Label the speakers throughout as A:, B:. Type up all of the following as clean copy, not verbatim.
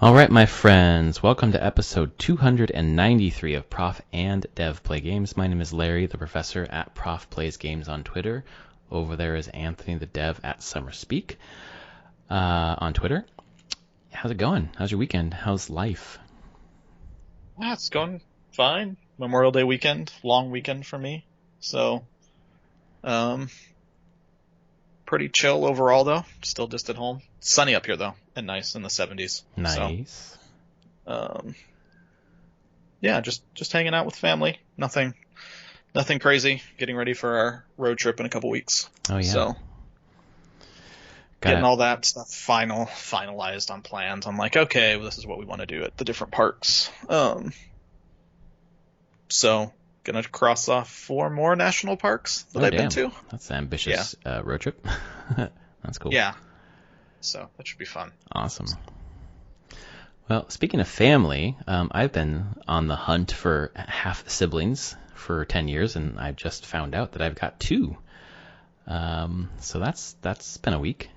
A: All right, my friends, welcome to episode 293 of Prof and Dev Play Games. My name is Larry, the professor at Prof Plays Games on Twitter. Over there is Anthony, the dev at SummerSpeak on Twitter. How's it going? How's your weekend? How's life?
B: Yeah, it's going fine. Memorial Day weekend, long weekend for me. So, um, pretty chill overall though. Still just at home. Sunny up here though, and nice in the 70s.
A: Nice.
B: So, yeah, just hanging out with family. Nothing crazy. Getting ready for our road trip in a couple weeks.
A: Oh, yeah.
B: So,
A: Got
B: getting
A: it.
B: all that stuff finalized on plans. I'm like, okay, well, this is what we want to do at the different parks. So gonna cross off 4 more national parks that I've been to.
A: That's an ambitious road trip. That's cool.
B: Yeah. So that should be fun.
A: Awesome. Well, speaking of family, I've been on the hunt for half siblings for 10 years, and I just found out that I've got 2. So that's been a week.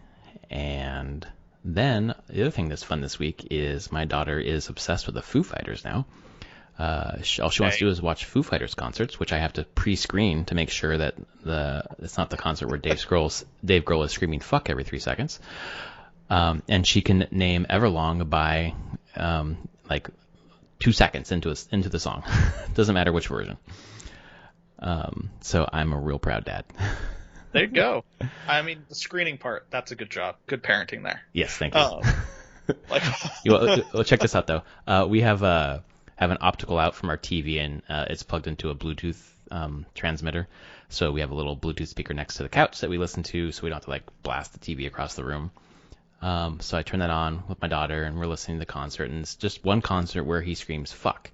A: And then the other thing that's fun this week is my daughter is obsessed with the Foo Fighters now. All she wants to do is watch Foo Fighters concerts, which I have to pre-screen to make sure that it's not the concert where Dave Grohl is screaming "fuck" every 3 seconds. And she can name Everlong by like 2 seconds into the song. Doesn't matter which version. So I'm a real proud dad.
B: There you go. I mean, the screening part, that's a good job. Good parenting there.
A: Yes, thank you.
B: Like,
A: well, check this out though. We have an optical out from our TV, and it's plugged into a Bluetooth transmitter. So we have a little Bluetooth speaker next to the couch that we listen to, so we don't have to like blast the TV across the room. So I turn that on with my daughter, and we're listening to the concert, and it's just one concert where he screams "fuck."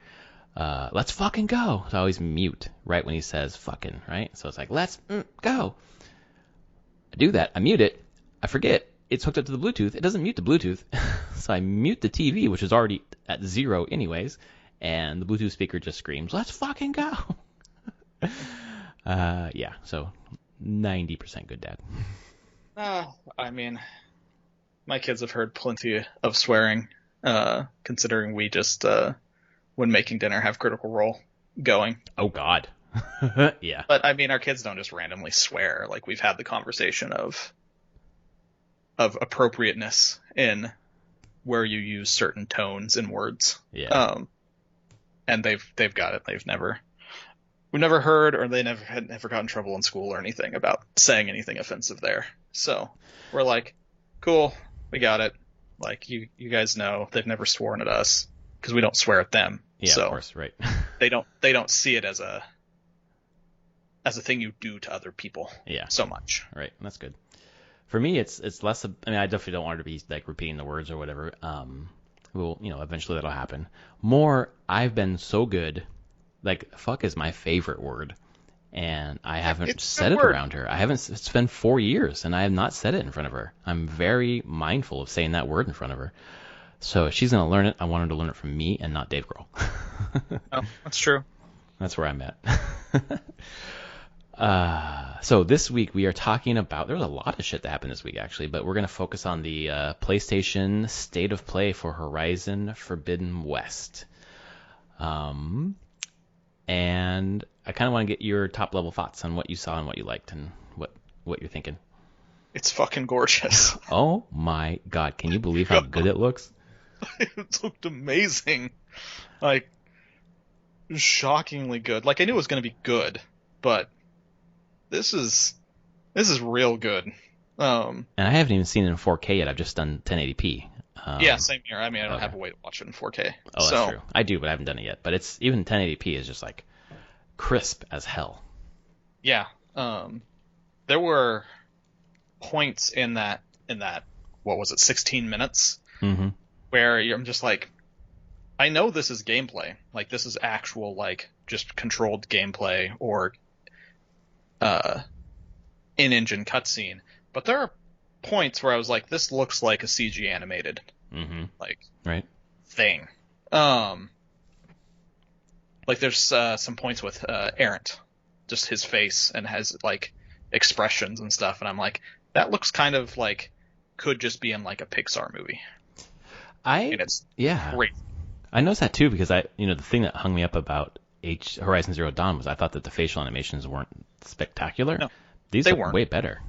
A: Let's fucking go. So I always mute right when he says "fucking," right? So it's like, let's go. I do that. I mute it. I forget. It's hooked up to the Bluetooth. It doesn't mute the Bluetooth. So I mute the TV, which is already at 0 anyways, and the Bluetooth speaker just screams, "Let's fucking go." Yeah, so 90% good dad.
B: I mean, my kids have heard plenty of swearing, considering we just, when making dinner, have Critical Role going.
A: Oh, God. Yeah.
B: But, I mean, our kids don't just randomly swear. Like, we've had the conversation of appropriateness in where you use certain tones in words.
A: Yeah.
B: And they've got it. We've never heard, or they never got in trouble in school or anything about saying anything offensive there. So we're like, cool, we got it. Like, you guys know they've never sworn at us because we don't swear at them.
A: Yeah,
B: so
A: of course, right.
B: they don't see it as a thing you do to other people.
A: Yeah.
B: So much.
A: Right. That's good. For me, it's less. I mean, I definitely don't want her to be like repeating the words or whatever. Well, eventually that'll happen. More, I've been so good. Like, fuck is my favorite word, and I haven't said it around her. It's been 4 years, and I have not said it in front of her. I'm very mindful of saying that word in front of her. So if she's going to learn it, I want her to learn it from me and not Dave Grohl.
B: Oh, that's true.
A: That's where I'm at. So this week we are talking about, there was a lot of shit that happened this week actually, but we're going to focus on the PlayStation State of Play for Horizon Forbidden West. And I kind of want to get your top level thoughts on what you saw and what you liked and what you're thinking.
B: It's fucking gorgeous.
A: Oh my God. Can you believe how good it looks?
B: It looked amazing. Like, shockingly good. Like, I knew it was going to be good, but this is real good.
A: And I haven't even seen it in 4K yet. I've just done 1080p.
B: Yeah, same here. I mean, I don't have a way to watch it in 4K.
A: Oh, that's true. I do, but I haven't done it yet. But it's even 1080p is just like crisp as hell.
B: Yeah. There were points in that what was it, 16 minutes, where I'm just like, I know this is gameplay. Like, this is actual, like, just controlled gameplay or in-engine cutscene. But there are points where I was like, this looks like a CG animated thing. Like, there's some points with Errant, just his face and has like expressions and stuff, and I'm like, that looks kind of like could just be in like a Pixar movie. and it's
A: Yeah,
B: great.
A: I noticed that too because the thing that hung me up about Horizon Zero Dawn was I thought that the facial animations weren't spectacular.
B: No,
A: These
B: they
A: look
B: weren't.
A: way better.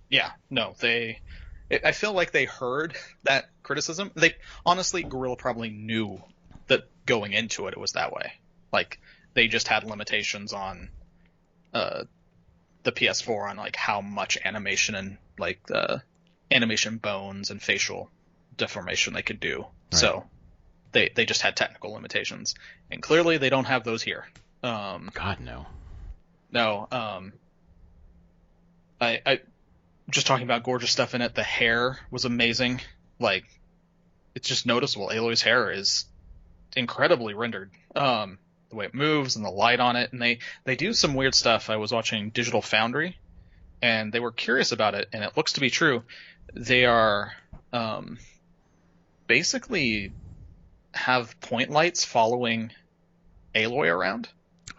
B: Yeah, no, I feel like they heard that criticism. They honestly, Guerrilla probably knew that going into it was that way. Like they just had limitations on the PS4 on like how much animation and like the animation bones and facial deformation they could do.
A: Right.
B: So they just had technical limitations, and clearly they don't have those here.
A: God, no.
B: No, I just talking about gorgeous stuff in it. The hair was amazing. Like it's just noticeable. Aloy's hair is incredibly rendered. The way it moves and the light on it, and they do some weird stuff. I was watching Digital Foundry, and they were curious about it, and it looks to be true. They are basically have point lights following Aloy around.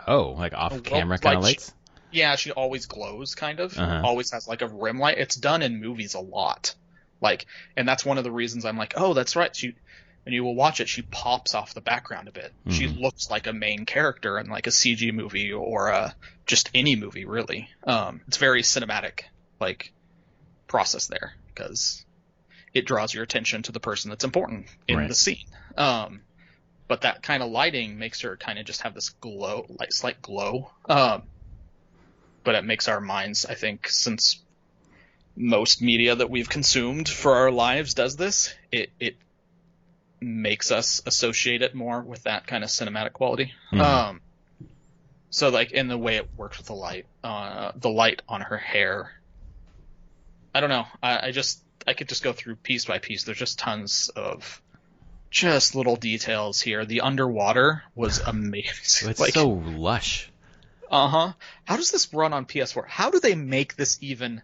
A: Oh, like off camera kind of lights?
B: Yeah, she always glows, kind of.
A: Uh-huh.
B: Always has like a rim light. It's done in movies a lot. Like, and that's one of the reasons I'm like, oh, that's right. When you will watch it, she pops off the background a bit. Mm-hmm. She looks like a main character in like a CG movie or just any movie, really. It's very cinematic, like, process there because it draws your attention to the person that's important in the scene. But that kind of lighting makes her kind of just have this glow, like slight glow. But it makes our minds, I think, since most media that we've consumed for our lives does this, it makes us associate it more with that kind of cinematic quality. Mm-hmm. So like in the way it works with the light on her hair, I don't know. I could just go through piece by piece. There's just tons of just little details here. The underwater was amazing.
A: It's like, so lush.
B: Uh-huh. How does this run on PS4? How do they make this even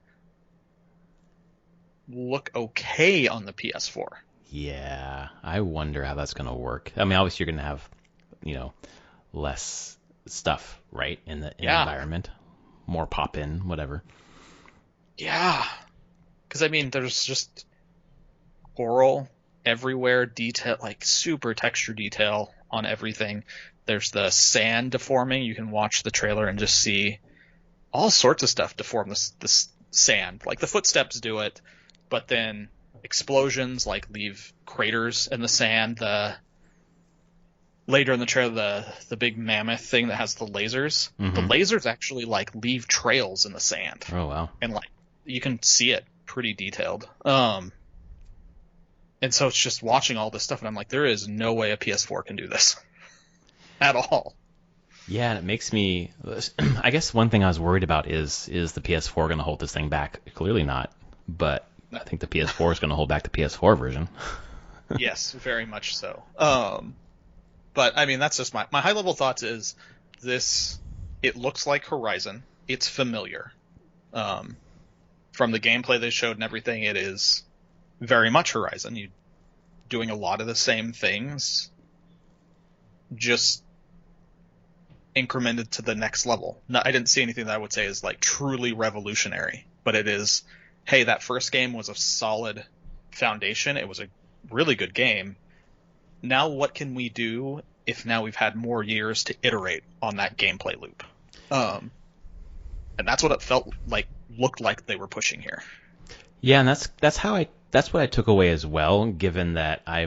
B: look okay on the PS4?
A: Yeah, I wonder how that's going to work. I mean, obviously you're going to have, less stuff, right, in the environment. More pop-in, whatever.
B: Yeah. Because, I mean, there's just coral everywhere, detail, like super texture detail on everything. There's the sand deforming. You can watch the trailer and just see all sorts of stuff deform this sand. Like the footsteps do it, but then explosions like leave craters in the sand. Later in the trailer, the big mammoth thing that has the lasers, mm-hmm. The lasers actually like leave trails in the sand.
A: Oh wow!
B: And like you can see it pretty detailed. And so it's just watching all this stuff, and I'm like, there is no way a PS4 can do this at all.
A: Yeah, and it makes me. I guess one thing I was worried about is the PS4 going to hold this thing back? Clearly not, but I think the PS4 is going to hold back the PS4 version.
B: Yes, very much so. But I mean, that's just my high level thoughts is this. It looks like Horizon. It's familiar. From the gameplay they showed and everything, it is very much Horizon. You're doing a lot of the same things, just incremented to the next level. No, I didn't see anything that I would say is like truly revolutionary, but it is, hey, that first game was a solid foundation. It was a really good game. Now what can we do if now we've had more years to iterate on that gameplay loop? And that's what it felt like, looked like they were pushing here.
A: Yeah, and that's what I took away as well, given that I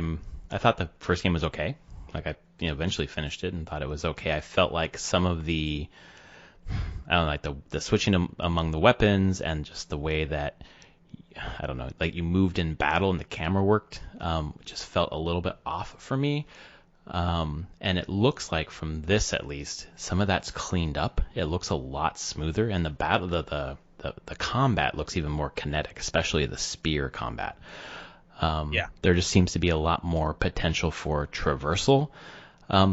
A: thought the first game was okay. Like I eventually finished it and thought it was okay. I felt like some of the like the switching among the weapons and just the way that like you moved in battle and the camera worked just felt a little bit off for me. And it looks like from this at least some of that's cleaned up. It looks a lot smoother, and the battle the combat looks even more kinetic, especially the spear combat. There just seems to be a lot more potential for traversal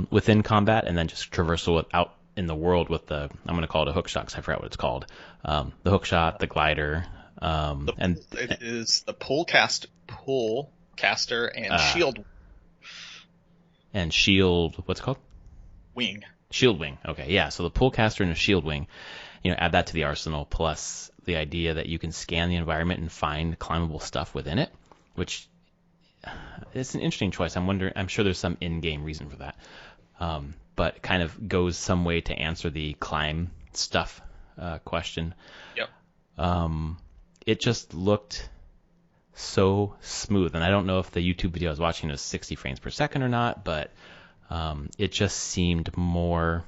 A: within combat, and then just traversal out in the world with I'm going to call it a hook shot because I forgot what it's called. The hook shot, the glider,
B: it is the pull caster, and shield.
A: And shield, what's it called?
B: Wing.
A: Shield wing. Okay, yeah. So the pull caster and a shield wing. Add that to the arsenal, plus the idea that you can scan the environment and find climbable stuff within it, which it's an interesting choice. I'm sure there's some in-game reason for that. But kind of goes some way to answer the climb stuff question.
B: Yep.
A: It just looked so smooth, and I don't know if the YouTube video I was watching was 60 frames per second or not, but it just seemed more.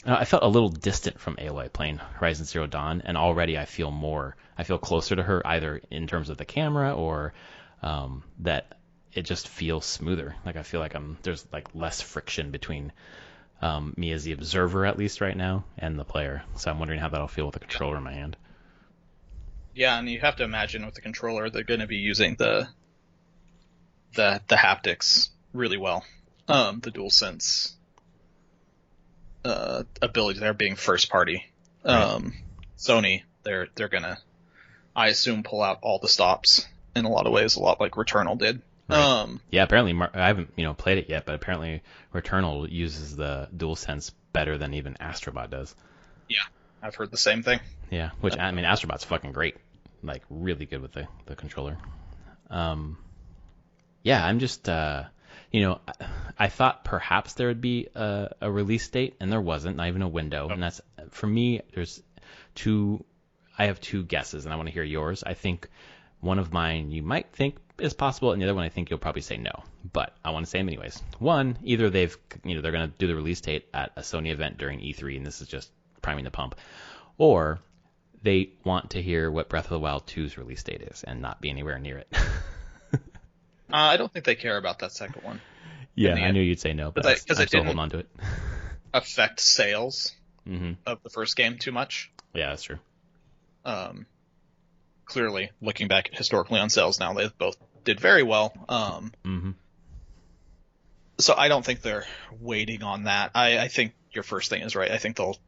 A: I felt a little distant from Aloy playing Horizon Zero Dawn, and already I feel closer to her, either in terms of the camera or that it just feels smoother. Like I feel like there's like less friction between me as the observer, at least right now, and the player. So I'm wondering how that'll feel with the controller in my hand.
B: Yeah, and you have to imagine with the controller, they're going to be using the haptics really well. The DualSense ability there being first party.
A: Right.
B: Sony, they're gonna, I assume, pull out all the stops in a lot of ways, a lot like Returnal did.
A: Right. Yeah, apparently I haven't played it yet, but apparently Returnal uses the DualSense better than even Astrobot does.
B: Yeah, I've heard the same thing.
A: Yeah, which I mean, Astrobot's fucking great, like really good with the controller. Yeah, I'm just I thought perhaps there would be a release date, and there wasn't, not even a window. And that's, for me, I have two guesses, and I want to hear yours. I think one of mine you might think is possible, and the other one I think you'll probably say no. But I want to say them anyways. One, either they're going to do the release date at a Sony event during E3, and this is just priming the pump, or they want to hear what Breath of the Wild 2's release date is and not be anywhere near it.
B: I don't think they care about that second one.
A: Yeah, I knew you'd say no, but I'm still holding on to it.
B: Affect sales of the first game too much.
A: Yeah, that's true.
B: Clearly, looking back historically on sales now, they both did very well. So I don't think they're waiting on that. I think your first thing is right. I think they'll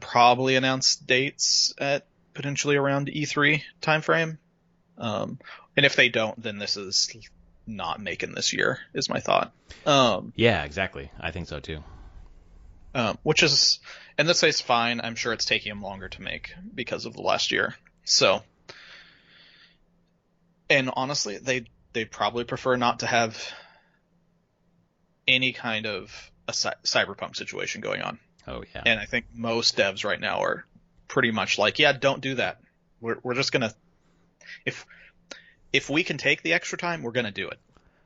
B: probably announce dates at potentially around E3 timeframe. And if they don't, then this is not making this year, is my thought.
A: Yeah, exactly. I think so too.
B: Which is, in this case, fine. I'm sure it's taking them longer to make because of the last year. So, and honestly, they probably prefer not to have any kind of a cyberpunk situation going on.
A: Oh yeah.
B: And I think most devs right now are pretty much like, yeah, don't do that. We're just gonna, if we can take the extra time, we're gonna do it.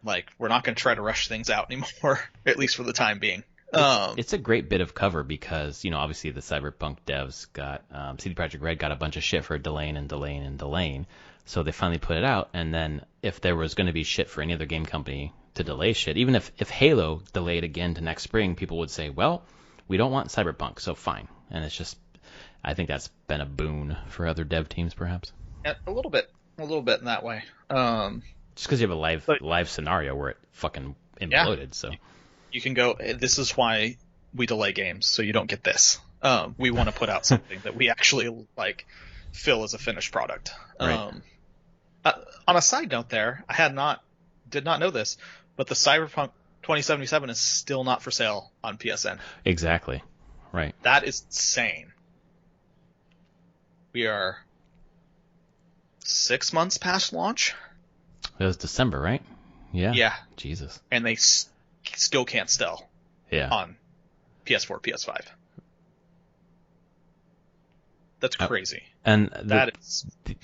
B: Like, we're not gonna try to rush things out anymore, at least for the time being.
A: It's a great bit of cover because, obviously the Cyberpunk devs got, CD Projekt Red got a bunch of shit for delaying. So they finally put it out. And then if there was going to be shit for any other game company to delay shit, even if Halo delayed again to next spring, people would say, well, we don't want Cyberpunk, so fine. And it's just, I think that's been a boon for other dev teams, perhaps.
B: Yeah, a little bit in that way.
A: Just because you have a live scenario where it fucking imploded, so.
B: You can go, this is why we delay games, so you don't get this. We want to put out something that we actually feel as a finished product.
A: Right.
B: On a side note there, I did not know this, but the Cyberpunk 2077 is still not for sale on PSN.
A: Exactly. Right.
B: That is insane. We are 6 months past launch.
A: It was December, right? Yeah.
B: Yeah.
A: Jesus.
B: And they still can't sell.
A: Yeah.
B: On PS4, PS5. That's crazy.
A: And
B: the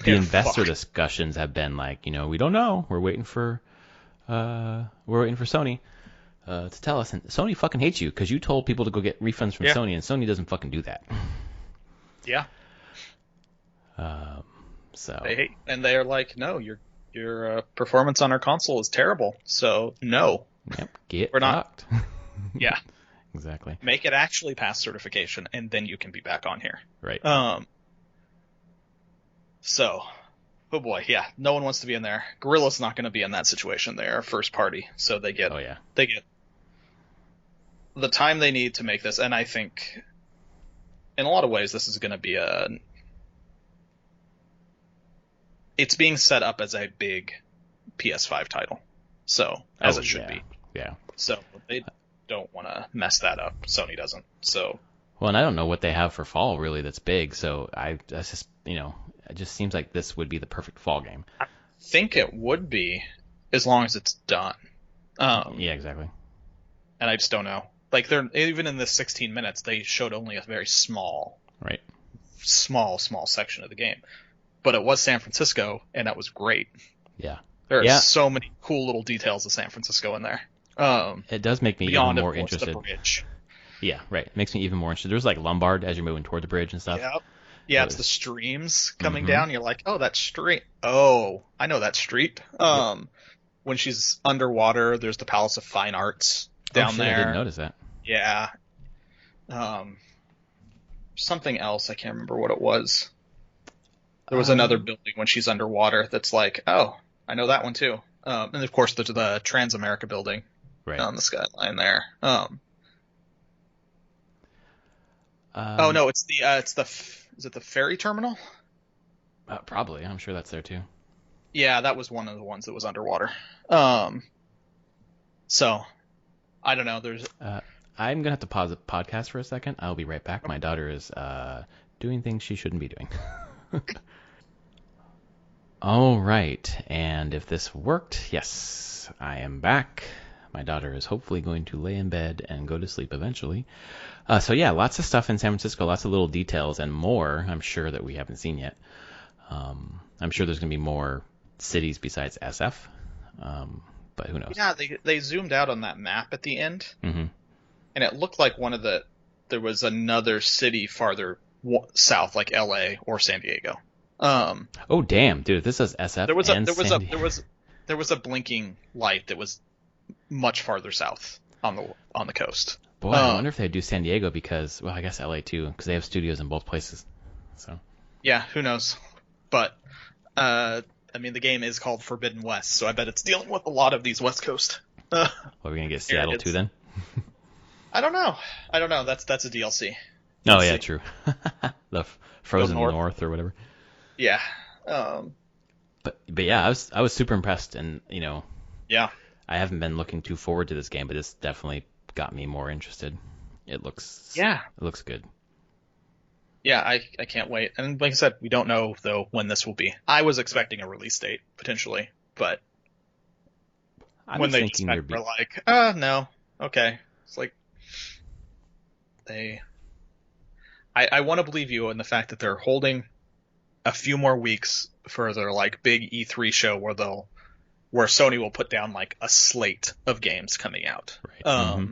A: investor discussions have been like, we don't know. We're waiting for Sony to tell us. And Sony fucking hates you because you told people to go get refunds from Sony, and Sony doesn't fucking do that.
B: Yeah.
A: So
B: they hate, and they are like, no, your performance on our console is terrible. So no.
A: Yep.
B: We're not. Yeah.
A: Exactly.
B: Make it actually pass certification, and then you can be back on here.
A: Right.
B: So, oh boy, yeah, no one wants to be in there. Guerrilla's not going to be in that situation. They are first party, so they get the time they need to make this. And I think, in a lot of ways, this is going to be it's being set up as a big PS5 title, so as it should be.
A: Yeah.
B: So they don't want to mess that up. Sony doesn't. So.
A: Well, and I don't know what they have for fall really that's big. So that's just it just seems like this would be the perfect fall game.
B: I think it would be. as long as it's done.
A: Yeah, exactly.
B: And I just don't know. Like they're even in the 16 minutes, they showed only a very small,
A: Right.
B: small section of the game. But it was San Francisco, and that was great.
A: Yeah.
B: There are
A: Yeah.
B: so many cool little details of San Francisco in there.
A: It does make me even
B: Beyond, of
A: more
B: course, the
A: interested.
B: bridge.
A: Yeah, right. It makes me even more interested. There's like Lombard as you're moving toward the bridge and stuff.
B: Yep. Yeah,
A: It
B: it's the
A: was.
B: streams coming
A: Mm-hmm.
B: down. You're like, oh, that street. Oh, I know that street.
A: Yep.
B: When she's underwater, there's the Palace of Fine Arts
A: Oh
B: down
A: shit, I didn't
B: there.
A: notice that.
B: Yeah. Um, something else. I can't remember what it was. There was another building when she's underwater that's like, oh, I know that one too. And of course, there's the Transamerica building
A: Right.
B: on the skyline there. Oh
A: Um,
B: no, is it the ferry terminal?
A: Probably. I'm sure that's there too.
B: Yeah, that was one of the ones that was underwater. Um, so I don't know. There's
A: I'm gonna have to pause the podcast for a second. I'll be right back. My daughter is doing things she shouldn't be doing. All right, and if this worked, yes, I am back. My daughter is hopefully going to lay in bed and go to sleep eventually. So yeah, lots of stuff in San Francisco, lots of little details and more, I'm sure, that we haven't seen yet. I'm sure there's going to be more cities besides SF, but who knows?
B: yeah, they zoomed out on that map at the end,
A: Hmm.
B: and it looked like there was another city farther south, like LA or San Diego.
A: Oh damn, dude, this is SF and San Diego.
B: There was a blinking light that was much farther south on the coast.
A: Boy, I wonder if they do San Diego because, well, I guess LA too, because they have studios in both places. So
B: Yeah, who knows? But I mean, the game is called Forbidden West, so I bet it's dealing with a lot of these West Coast.
A: what, are we gonna get Seattle
B: areas.
A: too then?
B: I don't know. That's a DLC.
A: Oh
B: Let's
A: yeah,
B: see.
A: true. The Frozen
B: North.
A: North or whatever.
B: Yeah.
A: But yeah, I was super impressed, and
B: Yeah.
A: I haven't been looking too forward to this game, but this definitely got me more interested. It looks good.
B: Yeah, I can't wait. And like I said, we don't know though when this will be. I was expecting a release date potentially, but
A: I
B: when
A: was
B: they
A: thinking
B: just
A: there'd be.
B: were like, no, okay. It's like I want to believe you in the fact that they're holding a few more weeks for their like big E3 show where Sony will put down like a slate of games coming out.
A: Right.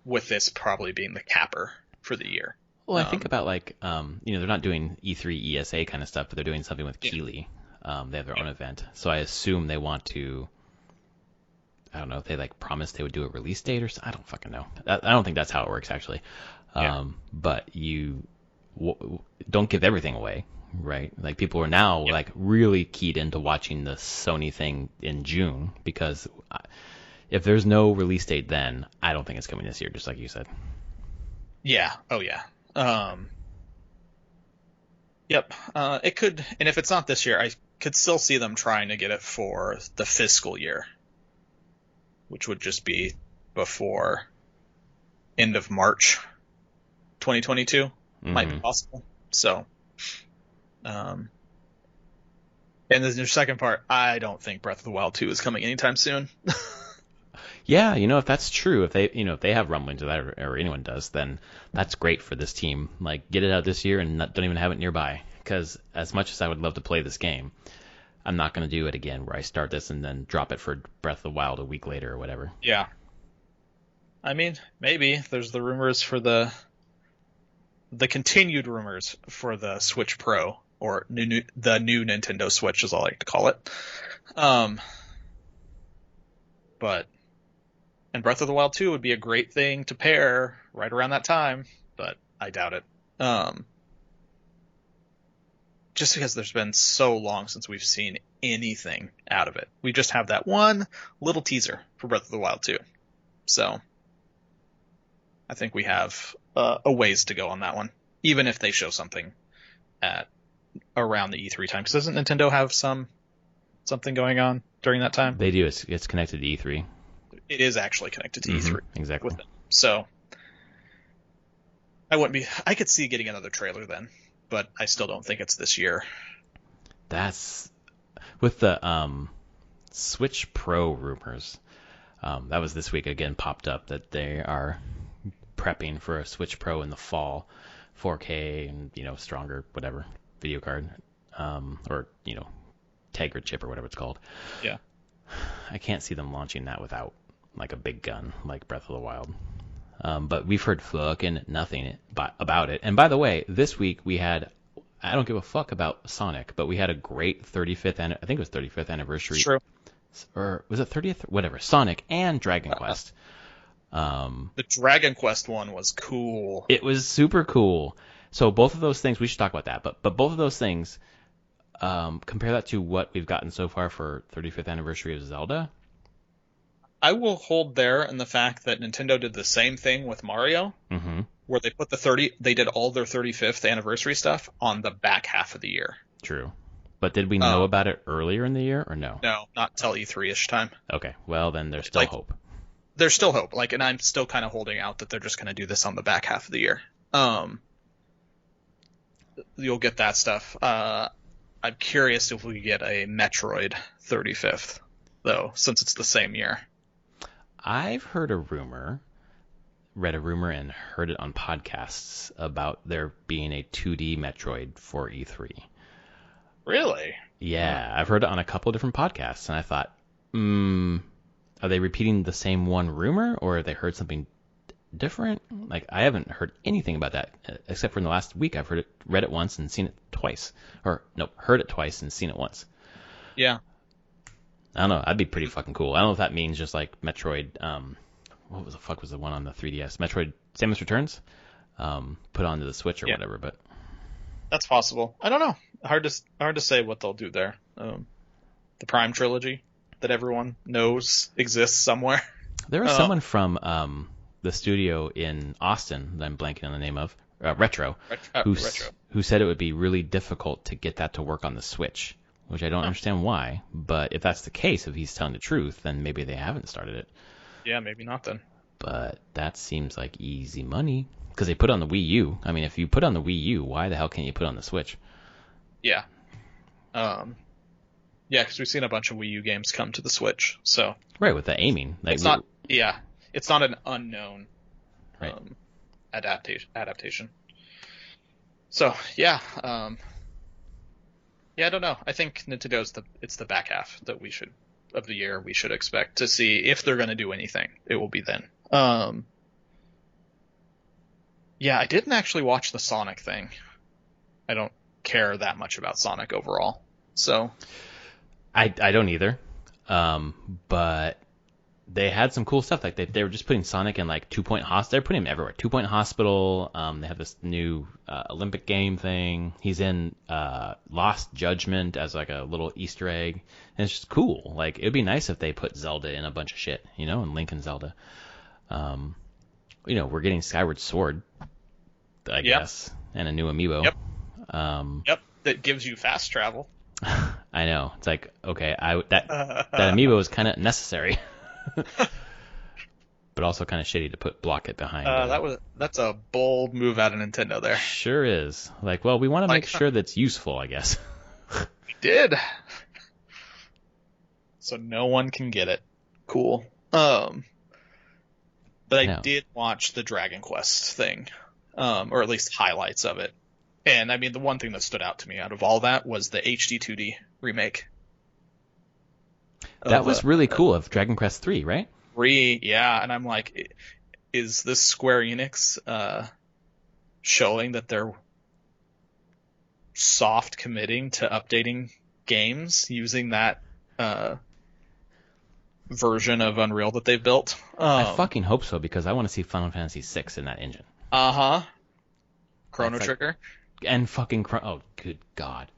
B: With this probably being the capper for the year.
A: Well, I think about like, they're not doing E3 ESA kind of stuff, but they're doing something with
B: Yeah.
A: Keighley. They have their own event, so I assume they want to. I don't know if they like promised they would do a release date or I don't fucking know. I don't think that's how it works actually.
B: Yeah.
A: But you don't give everything away, right? Like people are now like really keyed into watching the Sony thing in June because if there's no release date then, I don't think it's coming this year, just like you said.
B: Yeah. Oh yeah. Yep. It could, and if it's not this year, I could still see them trying to get it for the fiscal year, which would just be before end of March 2022. Might be possible. So, and then your second part, I don't think Breath of the Wild 2 is coming anytime soon.
A: Yeah, if that's true, if they have rumblings of that or anyone does, then that's great for this team. Like, get it out this year and don't even have it nearby. Because as much as I would love to play this game, I'm not going to do it again where I start this and then drop it for Breath of the Wild a week later or whatever.
B: Yeah. I mean, maybe there's the rumors for the continued rumors for the Switch Pro or the new Nintendo Switch, as I like to call it. And Breath of the Wild 2 would be a great thing to pair right around that time, but I doubt it. Just because there's been so long since we've seen anything out of it. We just have that one little teaser for Breath of the Wild 2. So I think we have a ways to go on that one, even if they show something at around the E3 time. Because doesn't Nintendo have something going on during that time?
A: They do. It's connected to E3.
B: It is actually connected to E3.
A: Exactly.
B: With them. So I could see getting another trailer then, but I still don't think it's this year.
A: That's with the Switch Pro rumors. That was this week again popped up that they are prepping for a Switch Pro in the fall, 4K and stronger whatever video card, or Tegra chip or whatever it's called.
B: Yeah.
A: I can't see them launching that without like a big gun like Breath of the Wild. But we've heard fucking nothing about it. And by the way, this week we had, I don't give a fuck about Sonic, but we had a great 35th, I think it was 35th anniversary.
B: True.
A: Or was it 30th? Whatever. Sonic and Dragon Quest.
B: The Dragon Quest one was cool.
A: It was super cool. So both of those things, we should talk about that. But both of those things, compare that to what we've gotten so far for 35th anniversary of Zelda.
B: I will hold there in the fact that Nintendo did the same thing with Mario, where they put they did all their 35th anniversary stuff on the back half of the year.
A: True. But did we know about it earlier in the year or no?
B: No, not till E3-ish time.
A: Okay. Well, then there's still hope.
B: There's still hope. And I'm still kind of holding out that they're just going to do this on the back half of the year. You'll get that stuff. I'm curious if we get a Metroid 35th, though, since it's the same year.
A: I've heard a rumor, read a rumor, and heard it on podcasts about there being a 2D Metroid for E3.
B: Really?
A: Yeah, I've heard it on a couple of different podcasts, and I thought, are they repeating the same one rumor, or have they heard something different? Like, I haven't heard anything about that, except for in the last week. I've read it once and seen it twice. Or, no, heard it twice and seen it once.
B: Yeah.
A: I don't know. That'd be pretty fucking cool. I don't know if that means just like Metroid. What was the fuck was the one on the 3DS? Metroid Samus Returns, put onto the Switch or whatever. But
B: that's possible. I don't know. Hard to say what they'll do there. The Prime trilogy that everyone knows exists somewhere.
A: There was someone from the studio in Austin that I'm blanking on the name of, Retro, who said it would be really difficult to get that to work on the Switch. Which I don't understand why, but if that's the case, if he's telling the truth, then maybe they haven't started it.
B: Yeah, maybe not then.
A: But that seems like easy money, because they put on the Wii U. I mean, if you put on the Wii U, why the hell can't you put on the Switch?
B: Yeah. Yeah, because we've seen a bunch of Wii U games come to the Switch, so.
A: Right, with the aiming. Like,
B: it's not an unknown adaptation. So, yeah, I don't know. I think Nintendo's it's the back half that of the year we should expect to see if they're going to do anything. It will be then. Yeah, I didn't actually watch the Sonic thing. I don't care that much about Sonic overall. So
A: I don't either. But they had some cool stuff. Like they were just putting Sonic in like 2 Point Hospital. They're putting him everywhere. 2 Point Hospital. They have this new Olympic game thing. He's in Lost Judgment as like a little Easter egg. And it's just cool. Like it would be nice if they put Zelda in a bunch of shit, and Link and Zelda. We're getting Skyward Sword, I guess, and a new amiibo.
B: Yep. That gives you fast travel.
A: I know. It's like, okay, that amiibo is kind of necessary. But also kind of shitty to block it behind.
B: That's a bold move out of Nintendo there.
A: Sure is. Like, well, we want to make sure that's useful, I guess.
B: We did. So no one can get it. Cool. But I did watch the Dragon Quest thing, or at least highlights of it. And I mean, the one thing that stood out to me out of all that was the HD 2D remake.
A: That was really cool of Dragon Quest 3, right?
B: 3, yeah. And I'm like, is this Square Enix showing that they're soft committing to updating games using that version of Unreal that they've built?
A: I fucking hope so, because I want to see Final Fantasy VI in that engine.
B: Chrono Trigger.
A: And fucking oh, good God.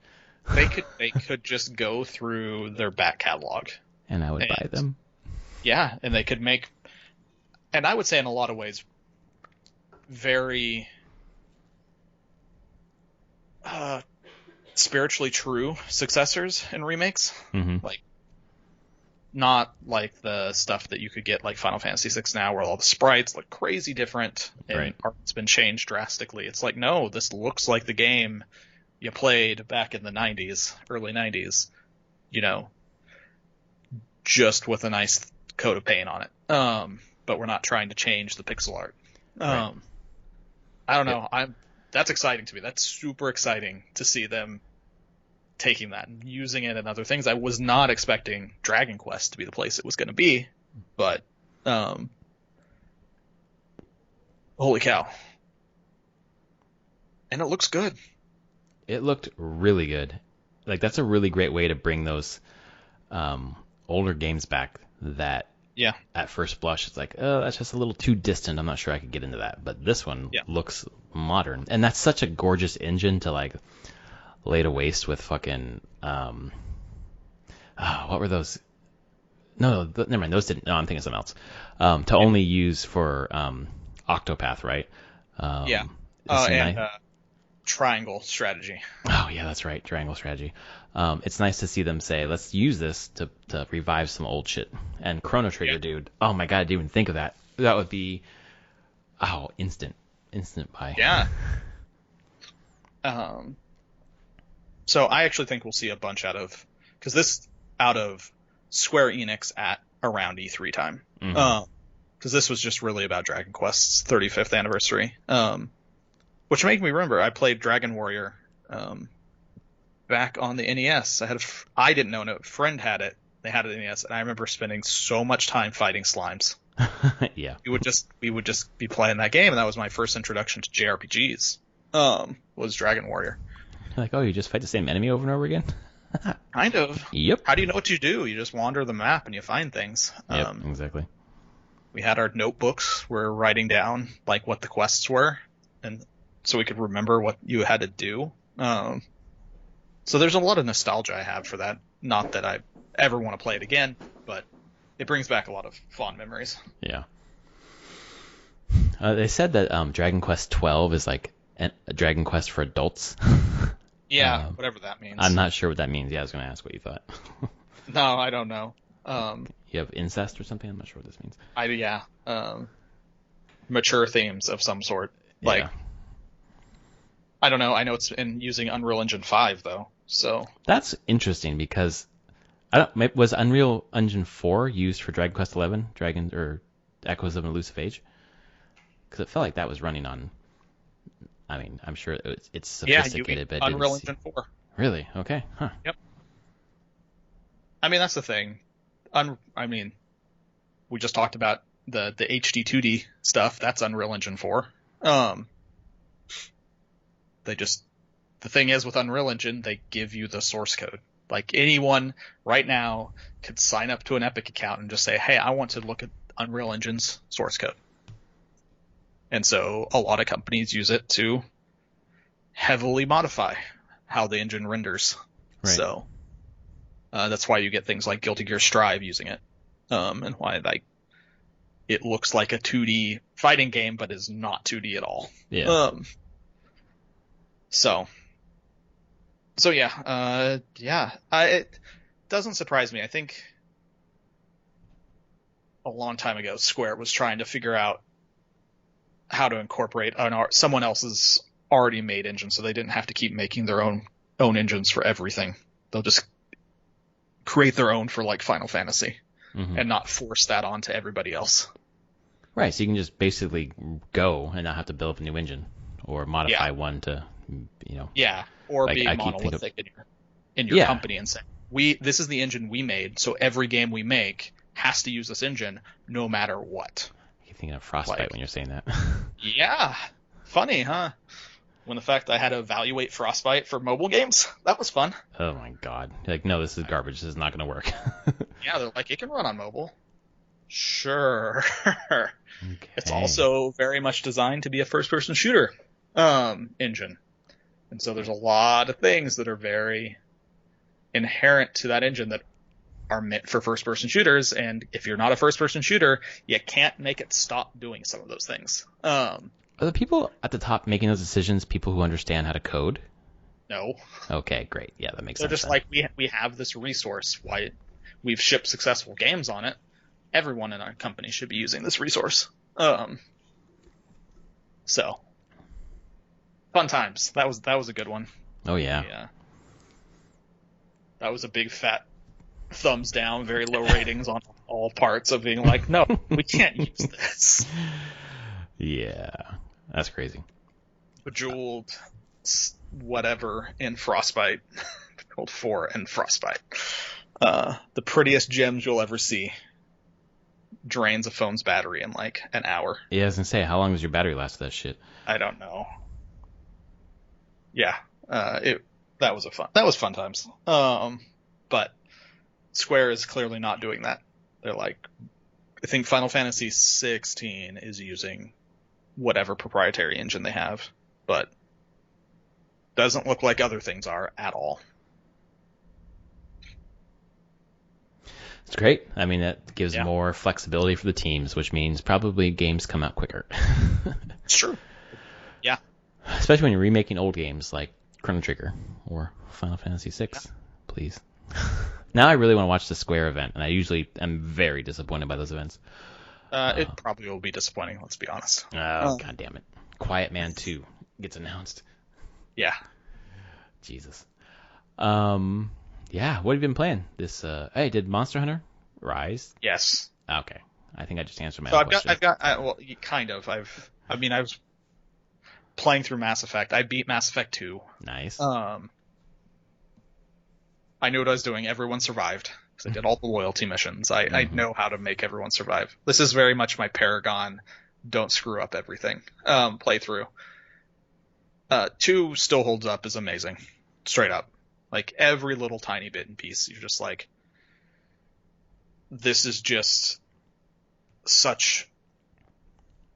B: They could just go through their back catalog.
A: And I would buy them.
B: Yeah, and they could make, and I would say in a lot of ways, very spiritually true successors and remakes.
A: Mm-hmm.
B: Like, not like the stuff that you could get like Final Fantasy VI now, where all the sprites look crazy different and art's been changed drastically. It's like, no, this looks like the game you played back in the 90s, early 90s, just with a nice coat of paint on it. But we're not trying to change the pixel art.
A: Right.
B: I don't know. That's exciting to me. That's super exciting to see them taking that and using it in other things. I was not expecting Dragon Quest to be the place it was going to be, but holy cow. And it looks good.
A: It looked really good. Like, that's a really great way to bring those older games back that
B: Yeah.
A: at first blush it's like, oh, that's just a little too distant. I'm not sure I could get into that. But this one looks modern. And that's such a gorgeous engine to, like, lay to waste with fucking what were those? No, never mind. Those didn't. No, I'm thinking of something else. To only use for Octopath, right?
B: Triangle strategy.
A: Oh yeah, that's right. Triangle strategy. It's nice to see them say, let's use this to revive some old shit. And Chrono Trigger, dude. Oh my god, I didn't even think of that. That would be instant buy.
B: Yeah. So I actually think we'll see a bunch out of Square Enix at around E3 time. Because this was just really about Dragon Quest's 35th anniversary. Which made me remember I played Dragon Warrior back on the NES. I didn't know, no friend had it. They had it on the NES, and I remember spending so much time fighting slimes.
A: Yeah.
B: We would just be playing that game, and that was my first introduction to JRPGs. Was Dragon Warrior.
A: Like, oh, you just fight the same enemy over and over again?
B: Kind of.
A: Yep.
B: How do you know what you do? You just wander the map and you find things.
A: Yep, exactly.
B: We had our notebooks. We're writing down like what the quests were, and so we could remember what you had to do. So there's a lot of nostalgia I have for that. Not that I ever want to play it again, but it brings back a lot of fond memories.
A: Yeah. They said that Dragon Quest 12 is like a Dragon Quest for adults.
B: Yeah, whatever that means.
A: I'm not sure what that means. Yeah, I was going to ask what you thought.
B: No, I don't know.
A: You have incest or something? I'm not sure what this means.
B: Mature themes of some sort. Like, I don't know. I know it's in using Unreal Engine 5 though. So
A: that's interesting because was Unreal Engine 4 used for Dragon Quest 11, Dragons or Echoes of an Elusive Age? Because it felt like that was running on. I mean, I'm sure it's sophisticated, but
B: Unreal Engine 4.
A: Really? Okay. Huh.
B: Yep. I mean, that's the thing. We just talked about the HD 2D stuff. That's Unreal Engine 4. The thing is with Unreal Engine, they give you the source code. Like anyone right now could sign up to an Epic account and just say, hey, I want to look at Unreal Engine's source code. And so a lot of companies use it to heavily modify how the engine renders. Right. So that's why you get things like Guilty Gear Strive using it, and why it looks like a 2D fighting game, but is not 2D at all.
A: Yeah.
B: It doesn't surprise me. I think a long time ago, Square was trying to figure out how to incorporate someone else's already made engine, so they didn't have to keep making their own engines for everything. They'll just create their own for like Final Fantasy, and not force that onto everybody else.
A: Right, so you can just basically go and not have to build up a new engine or modify one to,
B: or like, be monolithic in your company and say, this is the engine we made, so every game we make has to use this engine no matter what.
A: I keep thinking of Frostbite when you're saying that.
B: Yeah, funny, huh? When the fact I had to evaluate Frostbite for mobile games, that was fun.
A: Oh my god! Like, no, this is garbage. This is not going to work.
B: Yeah, they're like, it can run on mobile. Sure. Okay. It's also very much designed to be a first-person shooter engine. And so there's a lot of things that are very inherent to that engine that are meant for first-person shooters. And if you're not a first-person shooter, you can't make it stop doing some of those things.
A: Are the people at the top making those decisions people who understand how to code?
B: No.
A: Okay, great. Yeah, that makes sense.
B: They're just like, we have this resource. Why we've shipped successful games on it. Everyone in our company should be using this resource. So fun times. That was a good one.
A: Oh yeah.
B: Yeah. That was a big fat thumbs down, very low ratings on all parts of being like, no, we can't use this.
A: Yeah, that's crazy.
B: Bejeweled, whatever in Frostbite, Gold 4 and Frostbite. The prettiest gems you'll ever see. Drains a phone's battery in like an hour.
A: Yeah, I was gonna say, how long does your battery last for that shit?
B: I don't know. Yeah, that was fun times. But Square is clearly not doing that. They're like, I think Final Fantasy 16 is using whatever proprietary engine they have, but doesn't look like other things are at all.
A: It's great. I mean, that gives
B: Yeah.
A: more flexibility for the teams, which means probably games come out quicker.
B: It's true. Yeah.
A: Especially when you're remaking old games like Chrono Trigger or Final Fantasy VI, please. Now I really want to watch the Square event, and I usually am very disappointed by those events.
B: It probably will be disappointing, let's be honest.
A: Oh, God damn it. Quiet Man 2 gets announced.
B: Yeah.
A: Jesus. Yeah, what have you been playing? Hey, did Monster Hunter Rise?
B: Yes.
A: Okay. I think I just answered my
B: So
A: own question.
B: well, kind of. I was playing through Mass Effect. I beat Mass Effect 2.
A: Nice.
B: I knew what I was doing. Everyone survived. Because I did all the loyalty missions. I know how to make everyone survive. This is very much my Paragon, don't screw up everything, playthrough. 2 still holds up, is amazing. Straight up. Like, every little tiny bit and piece, you're just like, this is just such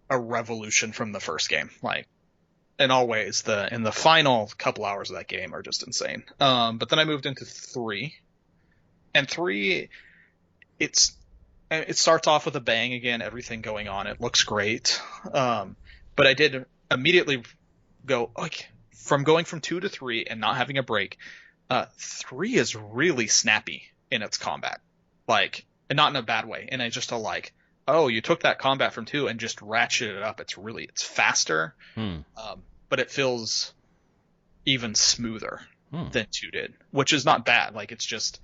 B: a revolution from the first game. Like, in all ways, in the final couple hours of that game are just insane. But then I moved into 3. And 3, it starts off with a bang again, everything going on. It looks great. But I did immediately go, like, from going from 2 to 3 and not having a break, 3 is really snappy in its combat. Like, and not in a bad way. And I just like, oh, you took that combat from 2 and just ratcheted it up. It's faster, but it feels even smoother than 2 did, which is not bad. Like, it's just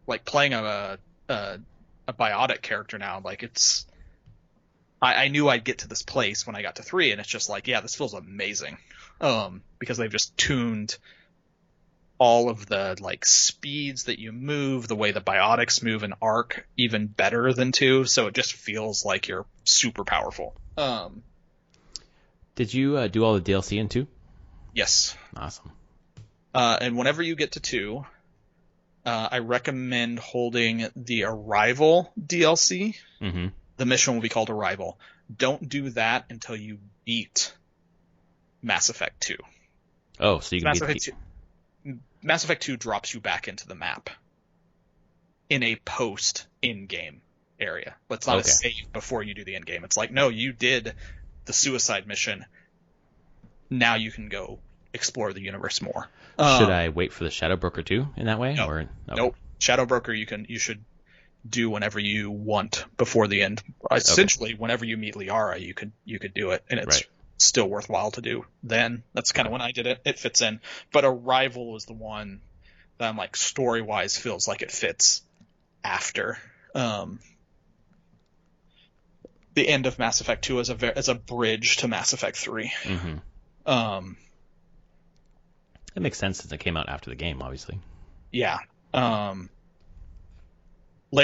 B: like playing a biotic character now. Like, I knew I'd get to this place when I got to 3, and it's just like, yeah, this feels amazing. Because they've just tuned all of the like speeds that you move, the way the biotics move and arc even better than 2, so it just feels like you're super powerful.
A: Did you do all the DLC in 2?
B: Yes.
A: Awesome.
B: And whenever you get to 2, I recommend holding the Arrival DLC.
A: Mm-hmm.
B: The mission will be called Arrival. Don't do that until you beat Mass Effect 2.
A: Oh, so you can beat
B: Mass Effect 2 drops you back into the map in a post-in-game area. But it's not a save before you do the in-game. It's like, no, you did the suicide mission. Now you can go explore the universe more.
A: Should I wait for the Shadow Broker 2 in that way?
B: No.
A: Or,
B: Nope. Shadow Broker you should do whenever you want before the end. Essentially, whenever you meet Liara, you could do it, and it's still worthwhile to do then. That's kind of when I did it. It fits in. But Arrival is the one that I'm like, story-wise feels like it fits after the end of Mass Effect 2 as a bridge to Mass Effect 3.
A: Mm-hmm. It makes sense since it came out after the game, obviously.
B: Yeah. Lair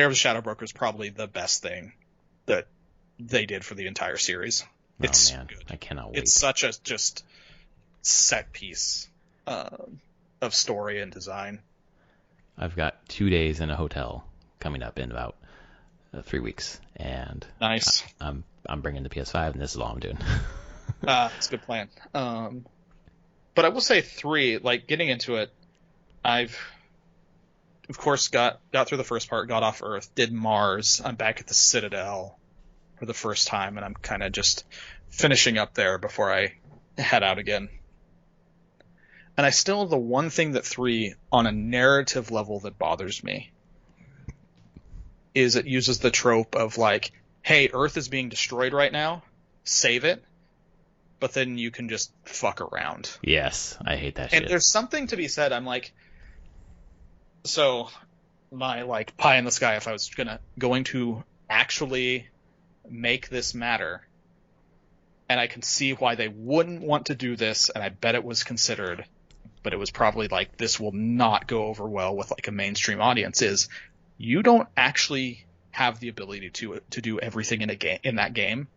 B: of the Shadow Broker is probably the best thing that they did for the entire series. It's
A: man,
B: good.
A: I cannot wait.
B: It's such a just set piece of story and design.
A: I've got 2 days in a hotel coming up in about 3 weeks, and
B: nice.
A: I'm bringing the PS5, and this is all I'm doing.
B: It's a good plan. But I will say 3, like getting into it, I've of course got through the first part, got off Earth, did Mars. I'm back at the Citadel for the first time, and I'm kind of just finishing up there before I head out again. And the one thing that 3, on a narrative level, that bothers me is it uses the trope of like, hey, Earth is being destroyed right now, save it, but then you can just fuck around.
A: Yes, I hate that shit.
B: And there's something to be said. I'm like, so my like pie in the sky, if I was going to actually make this matter, and I can see why they wouldn't want to do this, and I bet it was considered, but it was probably like, this will not go over well with like a mainstream audience, is you don't actually have the ability to do everything in that game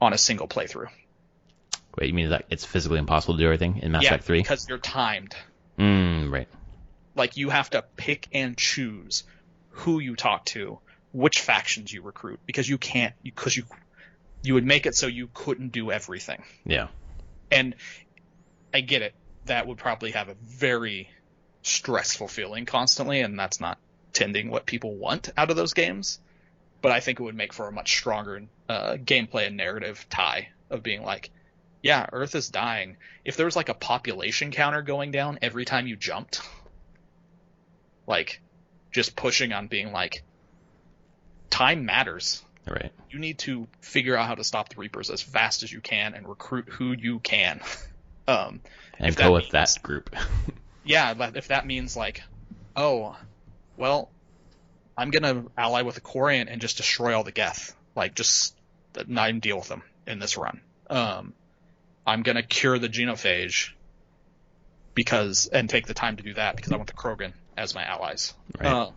B: on a single playthrough.
A: Wait, you mean that it's physically impossible to do everything in Mass
B: Yeah,
A: Effect 3?
B: because you're timed.
A: Right.
B: Like, you have to pick and choose who you talk to, which factions you recruit, because you can't, because you would make it so you couldn't do everything.
A: Yeah.
B: And I get it. That would probably have a very stressful feeling constantly, and that's not tending what people want out of those games. But I think it would make for a much stronger gameplay and narrative tie of being like, yeah, Earth is dying. If there was like a population counter going down every time you jumped, like just pushing on being like, time matters.
A: Right.
B: You need to figure out how to stop the Reapers as fast as you can and recruit who you can.
A: And go with that group.
B: Yeah, but if that means like, oh, well, I'm gonna ally with the Quarian and just destroy all the Geth, like just not even deal with them in this run. I'm gonna cure the Genophage and take the time to do that because I want the Krogan as my allies.
A: Right.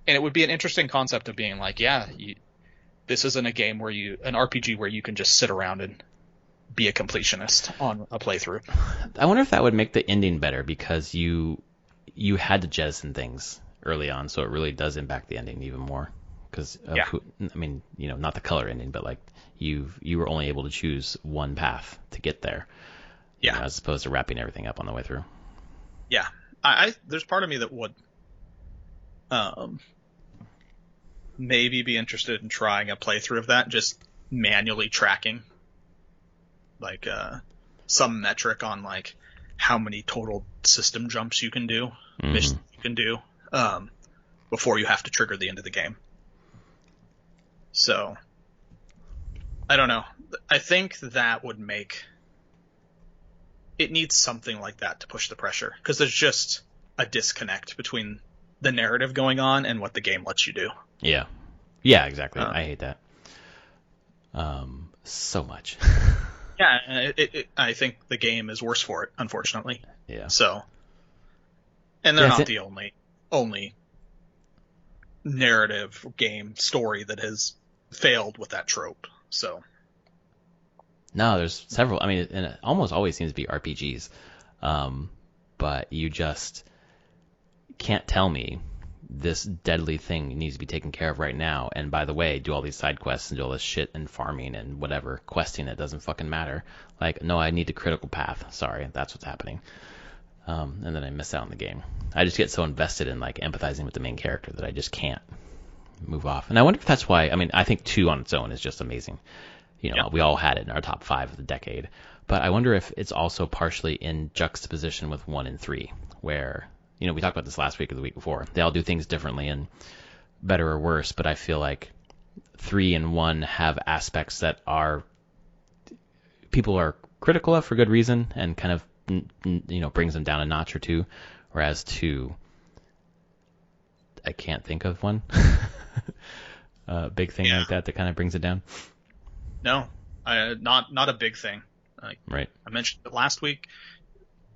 B: And it would be an interesting concept of being like, yeah, this isn't a game an RPG where you can just sit around and be a completionist on a playthrough.
A: I wonder if that would make the ending better because you had to jettison things early on, so it really does impact the ending even more. Because not the color ending, but like you were only able to choose one path to get there.
B: Yeah.
A: As opposed to wrapping everything up on the way through.
B: Yeah. There's part of me that would maybe be interested in trying a playthrough of that, just manually tracking like some metric on like how many total system jumps you can do, missions you can do, before you have to trigger the end of the game. So I don't know. I think that would make it needs something like that to push the pressure, because there's just a disconnect between the narrative going on and what the game lets you do.
A: Yeah, exactly. I hate that so much.
B: Yeah, I think the game is worse for it, unfortunately.
A: Yeah.
B: So, and they're not the only narrative game story that has failed with that trope. So.
A: No, there's several. I mean, and it almost always seems to be RPGs, but you just can't tell me this deadly thing needs to be taken care of right now. And by the way, do all these side quests and do all this shit and farming and whatever questing that doesn't fucking matter. Like, no, I need a critical path. Sorry, that's what's happening. And then I miss out on the game. I just get so invested in like empathizing with the main character that I just can't move off. And I wonder if that's why. I mean, I think 2 on its own is just amazing. We all had it in our top 5 of the decade. But I wonder if it's also partially in juxtaposition with 1 and 3, where, we talked about this last week or the week before. They all do things differently and better or worse, but I feel like 3 and 1 have aspects that people are critical of for good reason and kind of, brings them down a notch or two, whereas 2, I can't think of one big thing like that kind of brings it down.
B: No, not a big thing.
A: Right. I
B: mentioned it last week.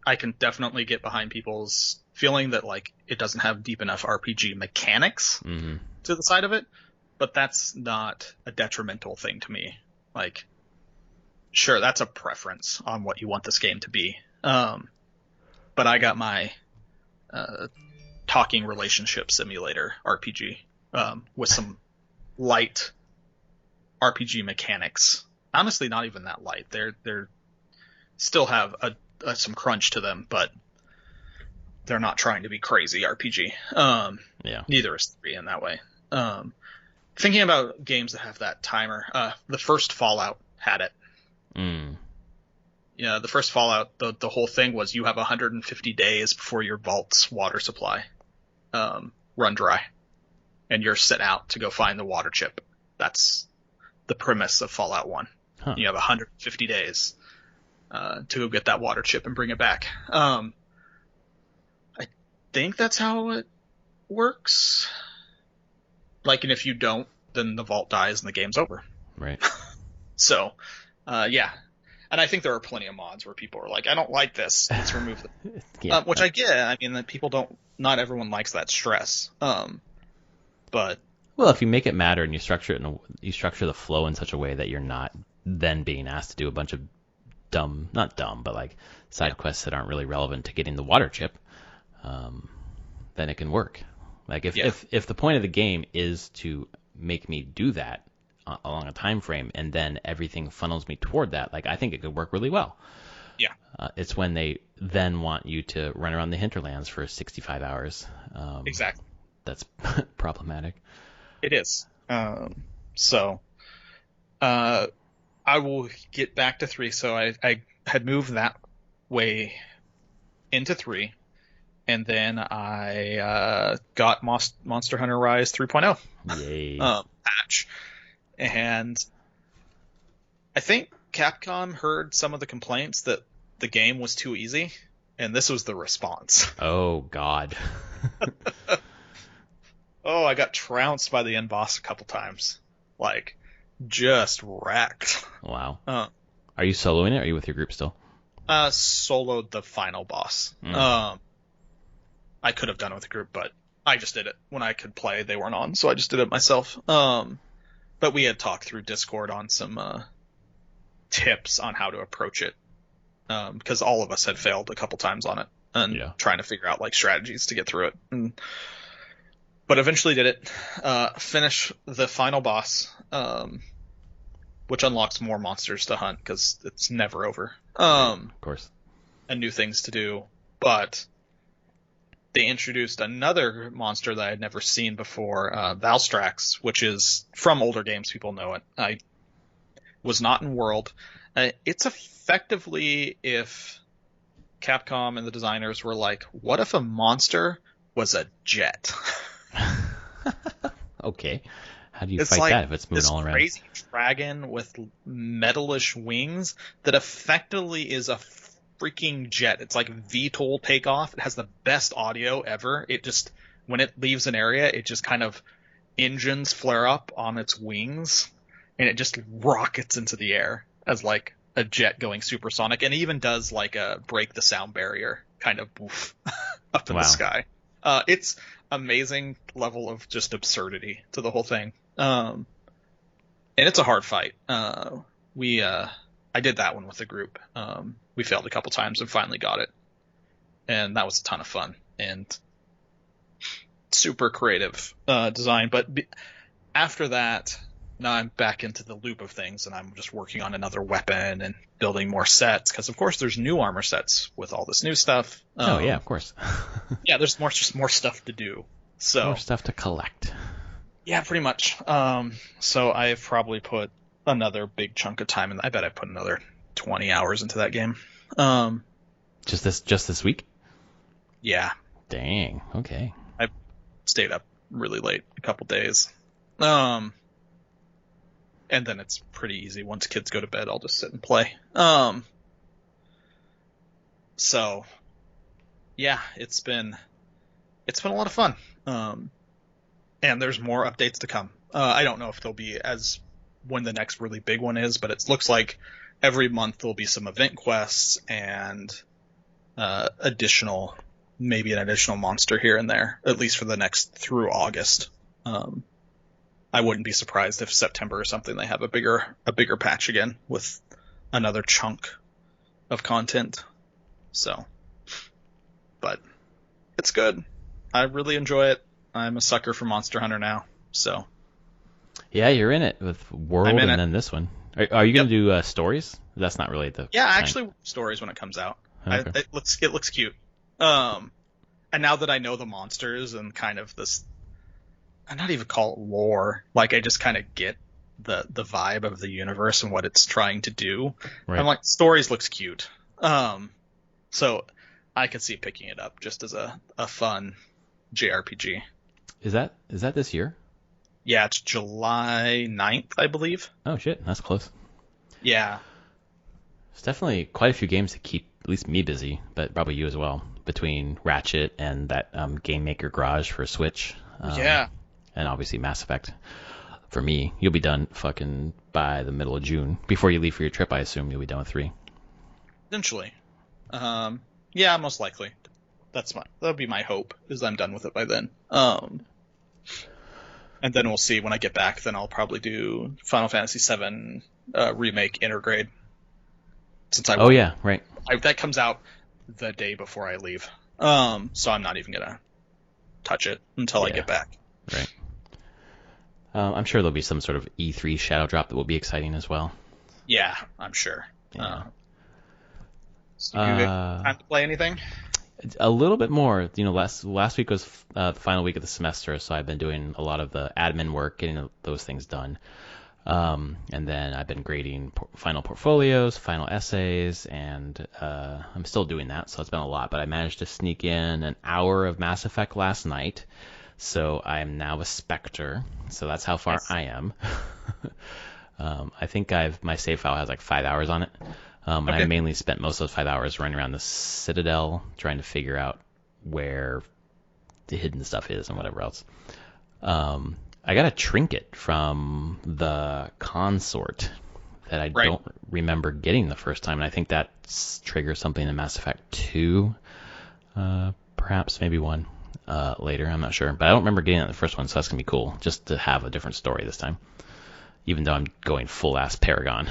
B: I can definitely get behind people's feeling that like it doesn't have deep enough RPG mechanics to the side of it, but that's not a detrimental thing to me. Like, sure, that's a preference on what you want this game to be. But I got my talking relationship simulator RPG with some light RPG mechanics. Honestly, not even that light. They're still have some crunch to them, but they're not trying to be crazy RPG. Neither is 3 in that way. Thinking about games that have that timer, the first Fallout had it. Yeah, the first Fallout, the whole thing was you have 150 days before your vault's water supply run dry, and you're sent out to go find the water chip. That's the premise of Fallout 1. Huh. You have 150 days to go get that water chip and bring it back. I think that's how it works. Like, and if you don't, then the vault dies and the game's over.
A: Right.
B: So, yeah. And I think there are plenty of mods where people are like, I don't like this. Let's remove them.
A: Yeah.
B: Which I get. I mean, that people don't. Not everyone likes that stress. But
A: Well, if you make it matter and you structure it you structure the flow in such a way that you're not then being asked to do a bunch of not dumb, but like side quests that aren't really relevant to getting the water chip, then it can work. Like if the point of the game is to make me do that along a time frame and then everything funnels me toward that, like I think it could work really well.
B: Yeah.
A: It's when they then want you to run around the hinterlands for 65 hours.
B: Exactly.
A: That's problematic.
B: It is. So, I will get back to 3. So I had moved that way into 3, and then I got Monster Hunter Rise 3.0
A: Yay.
B: patch, and I think Capcom heard some of the complaints that the game was too easy, and this was the response.
A: Oh God.
B: Oh, I got trounced by the end boss a couple times. Like, just wrecked.
A: Wow. Are you soloing it? Or are you with your group still?
B: Soloed the final boss. I could have done it with a group, but I just did it when I could play. They weren't on, so I just did it myself. But we had talked through Discord on some tips on how to approach it, because all of us had failed a couple times on it and trying to figure out like strategies to get through it. But eventually did it. Finish the final boss, which unlocks more monsters to hunt because it's never over.
A: Of course.
B: And new things to do. But they introduced another monster that I had never seen before, Valstrax, which is from older games. People know it. I was not in World. It's effectively if Capcom and the designers were like, what if a monster was a jet?
A: Okay. How do you fight that if it's moving all around?
B: This crazy dragon with metalish wings that effectively is a freaking jet. It's like VTOL takeoff. It has the best audio ever. It just, when it leaves an area, it just kind of engines flare up on its wings and it just rockets into the air as like a jet going supersonic, and it even does like a break the sound barrier kind of boof up in the sky. It's amazing level of just absurdity to the whole thing. And it's a hard fight. I did that one with the group. We failed a couple times and finally got it. And that was a ton of fun and super creative, design. But after that, now I'm back into the loop of things and I'm just working on another weapon and building more sets. Cause of course there's new armor sets with all this new stuff.
A: Oh yeah, of course.
B: Yeah, there's just more stuff to do. So
A: more stuff to collect.
B: Yeah, pretty much. So I've probably put another big chunk of time in. I bet I put another 20 hours into that game.
A: Just this week?
B: Yeah.
A: Dang. Okay.
B: I stayed up really late a couple days. And then it's pretty easy. Once kids go to bed, I'll just sit and play. So yeah, it's been a lot of fun. And there's more updates to come. I don't know if there'll be when the next really big one is, but it looks like every month there'll be some event quests and maybe an additional monster here and there, at least for the next through August. I wouldn't be surprised if September or something they have a bigger patch again with another chunk of content. So, but it's good. I really enjoy it. I'm a sucker for Monster Hunter now. So, yeah,
A: you're in it with World and then this one. Are you going to do stories? That's not really the
B: actually stories when it comes out. Okay. It looks cute. And now that I know the monsters and kind of this, I not even call it lore. Like I just kind of get the vibe of the universe and what it's trying to do. Right. I'm like, stories looks cute. So I could see picking it up just as a fun JRPG.
A: Is that this year?
B: Yeah, it's July 9th, I believe.
A: Oh shit, that's close.
B: Yeah.
A: It's definitely quite a few games to keep at least me busy, but probably you as well. between Ratchet and that Game Maker Garage for Switch.
B: Yeah.
A: And obviously Mass Effect. For me, you'll be done fucking by the middle of June. Before you leave for your trip, I assume you'll be done with 3.
B: Eventually. Yeah, most likely. That'll be my hope, is I'm done with it by then. And then we'll see when I get back. Then I'll probably do Final Fantasy VII Remake Intergrade.
A: Oh yeah, right.
B: That comes out the day before I leave. So I'm not even gonna touch it until I get back.
A: Right. I'm sure there'll be some sort of E3 shadow drop that will be exciting as well.
B: Yeah, I'm sure.
A: Yeah.
B: So you have time to play anything?
A: A little bit more. Last week was the final week of the semester, so I've been doing a lot of the admin work, getting those things done. And then I've been grading final portfolios, final essays, and I'm still doing that, so it's been a lot. But I managed to sneak in an hour of Mass Effect last night, so I am now a Spectre. So that's how far I am. I think my save file has like 5 hours on it. And I mainly spent most of those 5 hours running around the Citadel, trying to figure out where the hidden stuff is and whatever else. I got a trinket from the consort that I don't remember getting the first time, and I think that triggers something in Mass Effect 2, perhaps maybe 1 later. I'm not sure, but I don't remember getting it in the first one, so that's gonna be cool, just to have a different story this time. Even though I'm going full ass Paragon,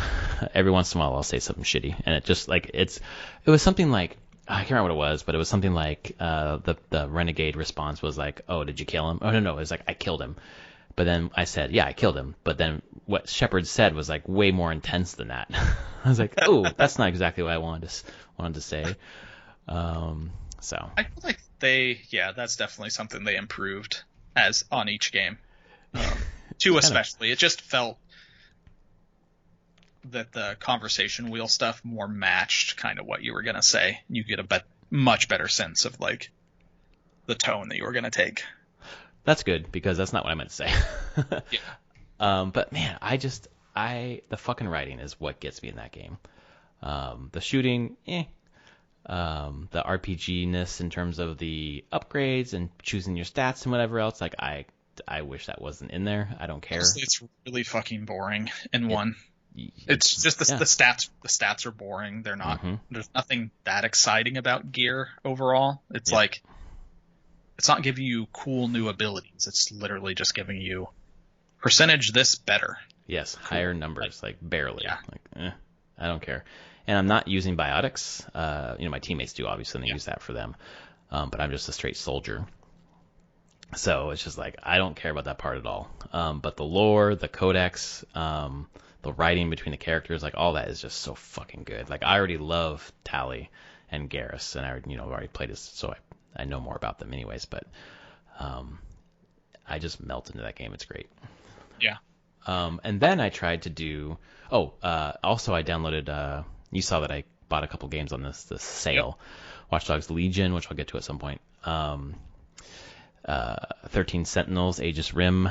A: every once in a while I'll say something shitty, and it just like it was something like, I can't remember what it was, but it was something like the renegade response was like, "Oh, did you kill him?" Oh no, it was like, "I killed him." But then I said, "Yeah, I killed him." But then what Shepard said was like way more intense than that. I was like, "Oh, that's not exactly what I wanted to say." So
B: I feel like that's definitely something they improved as on each game. 2 especially. It just felt that the conversation wheel stuff more matched kind of what you were going to say. You get a much better sense of like the tone that you were going to take.
A: That's good, because that's not what I meant to say.
B: Yeah.
A: But man, the fucking writing is what gets me in that game. The shooting, the RPG-ness in terms of the upgrades and choosing your stats and whatever else, like I wish that wasn't in there. I don't care.
B: Honestly, it's really fucking boring in 1. It's just the stats. The stats are boring. They're not. Mm-hmm. There's nothing that exciting about gear overall. It's like it's not giving you cool new abilities. It's literally just giving you percentage this better.
A: Yes, cool. Higher numbers, like barely. Yeah. I don't care. And I'm not using biotics. My teammates do, obviously, and they use that for them. But I'm just a straight soldier. So it's just like, I don't care about that part at all. But the lore, the codex, the writing between the characters, like all that is just so fucking good. Like I already love Tali and Garrus, and I already played this, so I know more about them anyways. But I just melt into that game. It's great.
B: Yeah.
A: And then I tried to do. Also I downloaded. You saw that I bought a couple games on this sale. Yep. Watch Dogs Legion, which I'll get to at some point. 13 Sentinels, Aegis Rim,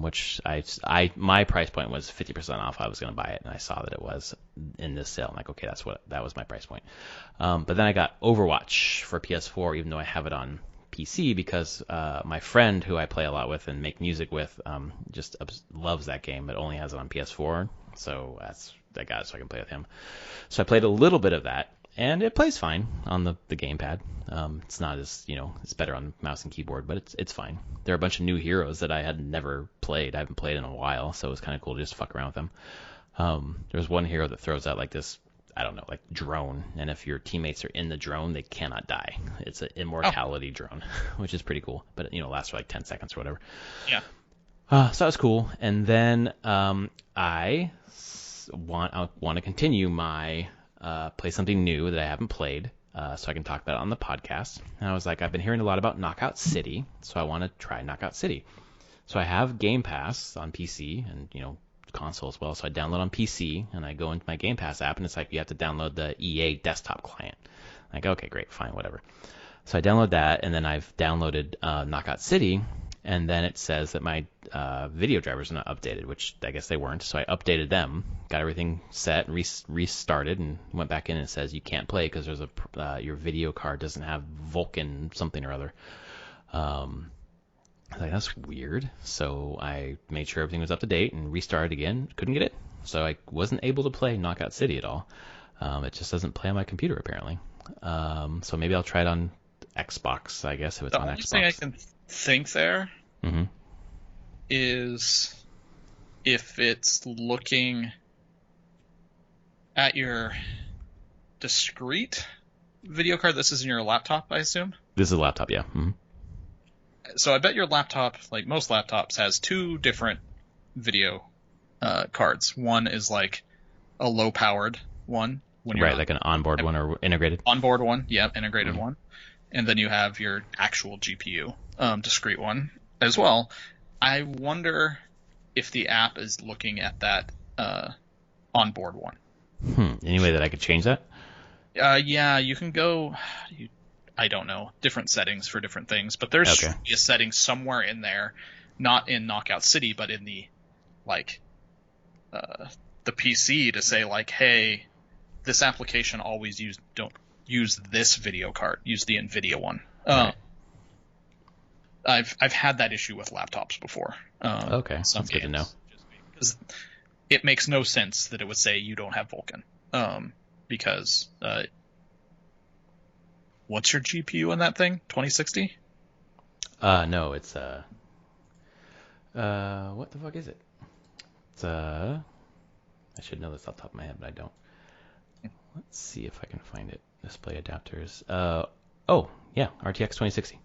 A: which my price point was 50% off. I was going to buy it, and I saw that it was in this sale. I'm like, okay, that was my price point. But then I got Overwatch for PS4, even though I have it on PC, because my friend who I play a lot with and make music with just loves that game, but only has it on PS4. So I got it so I can play with him. So I played a little bit of that. And it plays fine on the gamepad. It's not as, it's better on mouse and keyboard, but it's fine. There are a bunch of new heroes that I had never played. I haven't played in a while, so it was kind of cool to just fuck around with them. There's one hero that throws out like this, I don't know, like drone, and if your teammates are in the drone, they cannot die. It's an immortality drone, which is pretty cool, but it lasts for like 10 seconds or whatever.
B: Yeah.
A: So that was cool. And then I want to continue my play something new that I haven't played, so I can talk about it on the podcast. And I was like, I've been hearing a lot about Knockout City, so I want to try Knockout City. So I have Game Pass on PC and console as well. So I download on PC and I go into my Game Pass app, and it's like you have to download the EA desktop client. I'm like, okay, great, fine, whatever. So I download that, and then I've downloaded Knockout City, and then it says that my video drivers are not updated, which I guess they weren't. So I updated them, got everything set, and restarted, and went back in and it says you can't play because there's your video card doesn't have Vulkan something or other. I was like, that's weird. So I made sure everything was up to date and restarted again. Couldn't get it. So I wasn't able to play Knockout City at all. It just doesn't play on my computer, apparently. So maybe I'll try it on Xbox, I guess, if it's on Xbox.
B: The only thing I can think there
A: Mm-hmm.
B: is if it's looking at your discrete video card. This is in your laptop, I assume?
A: This is a laptop, yeah. Mm-hmm.
B: So I bet your laptop, like most laptops, has two different video cards. One is like a low-powered one. When you're
A: Right, like an onboard one or integrated?
B: Onboard one, yeah, integrated one. And then you have your actual GPU, discrete one as well. I wonder if the app is looking at that onboard one.
A: Any way that I could change that?
B: Yeah, you can go, I don't know, different settings for different things, but there's
A: Okay.
B: a setting somewhere in there, not in Knockout City, but in the, like, the PC to say, like, hey, this application always don't use this video card, use the NVIDIA one.
A: Right.
B: I've had that issue with laptops before.
A: Okay, that's good to know.
B: Because it makes no sense that it would say you don't have Vulkan. Because what's your GPU in that thing? 2060?
A: No, it's what the fuck is it? It's I should know this off the top of my head, but I don't. Let's see if I can find it. Display adapters. Oh, yeah, RTX 2060.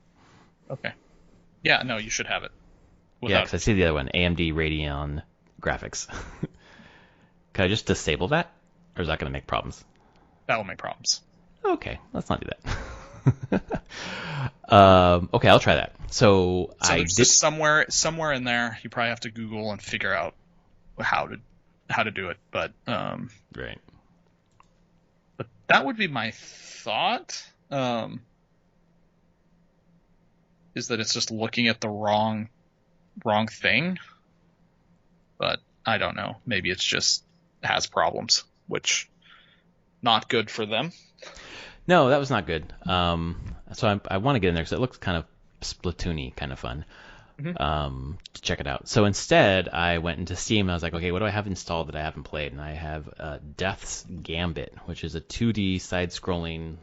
B: Okay. Yeah, no, you should have it.
A: Yeah, because I see the other one, AMD Radeon graphics. Can I just disable that? Or is that going to make problems?
B: That will make problems.
A: Okay, let's not do that. Okay, I'll try that. So I
B: there's
A: did
B: just somewhere in there. You probably have to Google and figure out how to do it. But
A: right.
B: But that would be my thought. Is that it's just looking at the wrong thing. But I don't know. Maybe it's just has problems, which not good for them.
A: No, that was not good. So I want to get in there because it looks kind of Splatoon-y, kind of fun. To check it out. So instead, I went into Steam and I was like, okay, what do I have installed that I haven't played? And I have Death's Gambit, which is a 2D side-scrolling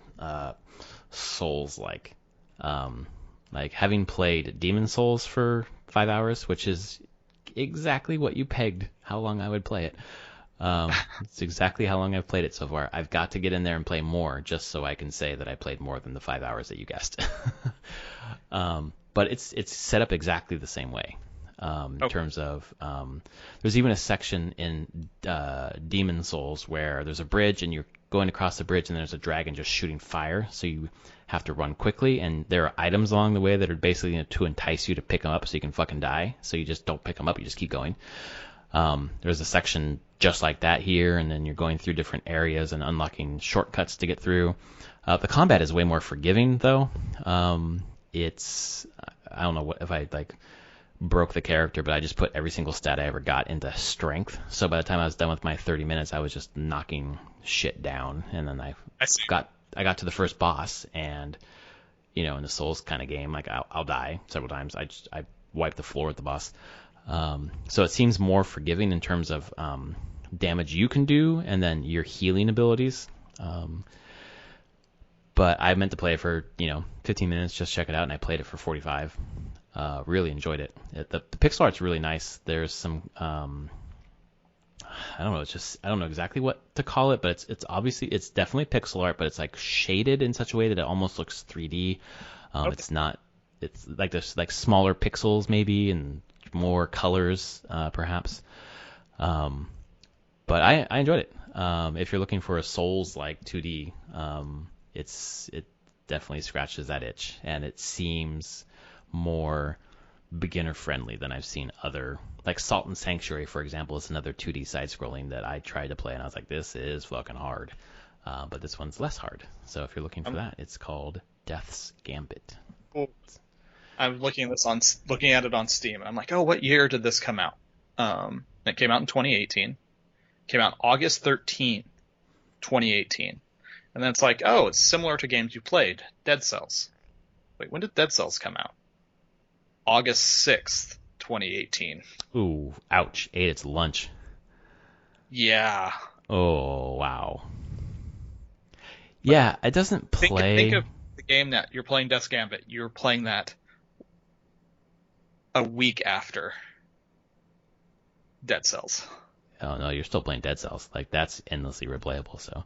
A: Souls-like. Like having played Demon Souls for 5 hours, which is exactly what you pegged how long I would play it. It's exactly how long I've played it so far. I've got to get in there and play more just so I can say that I played more than the 5 hours that you guessed. But it's set up exactly the same way. In terms of there's even a section in Demon Souls where there's a bridge and you're going across the bridge and there's a dragon just shooting fire, so you have to run quickly, and there are items along the way that are basically to entice you to pick them up so you can fucking die, so you just don't pick them up, you just keep going. There's a section just like that here, and then you're going through different areas and unlocking shortcuts to get through. The combat is way more forgiving, though. It's I don't know what if I like broke the character, but I just put every single stat I ever got into strength. So by the time I was done with my 30 minutes, I was just knocking shit down, and then I got to the first boss, and you know, in the Souls kind of game, like I'll die several times. I wipe the floor with the boss. So it seems more forgiving in terms of damage you can do, and then your healing abilities. But I meant to play it for 15 minutes, just check it out, and I played it for 45. Really enjoyed it. The pixel art's really nice. There's some I don't know. I don't know exactly what to call it, but it's definitely pixel art, but it's like shaded in such a way that it almost looks 3D. It's not. It's like there's like smaller pixels maybe and more colors perhaps. But I enjoyed it. If you're looking for a Souls-like 2D, it definitely scratches that itch, and it seems more beginner friendly than I've seen other, like Salt and Sanctuary, for example, is another 2D side scrolling that I tried to play and I was like, this is fucking hard. But this one's less hard. So if you're looking for that, it's called Death's Gambit.
B: Cool. I'm looking at it on Steam, and I'm like, oh, what year did this come out? It came out in 2018. Came out August 13th, 2018. And then it's like, oh, it's similar to games you played. Dead Cells. Wait, when did Dead Cells come out? August 6th, 2018.
A: Ooh, ouch. Ate its lunch.
B: Yeah.
A: Oh, wow. Yeah, it doesn't play.
B: Think of the game that you're playing, Death's Gambit. You're playing that a week after Dead Cells.
A: Oh, no, you're still playing Dead Cells. Like, that's endlessly replayable, so.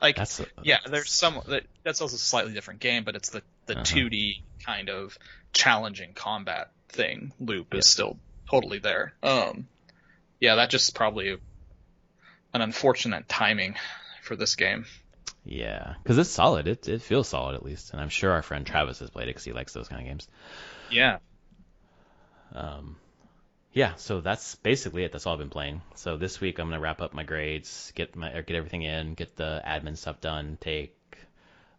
B: Like,
A: That's
B: yeah, there's some. Dead Cells is a slightly different game, but it's the 2D kind of challenging combat thing. Loop is still totally there. Yeah, that just probably an unfortunate timing for this game.
A: Yeah, because it's solid. It feels solid at least, and I'm sure our friend Travis has played it because he likes those kind of games.
B: Yeah.
A: Yeah, so that's basically it. That's all I've been playing. So this week I'm gonna wrap up my grades, get everything in, get the admin stuff done, take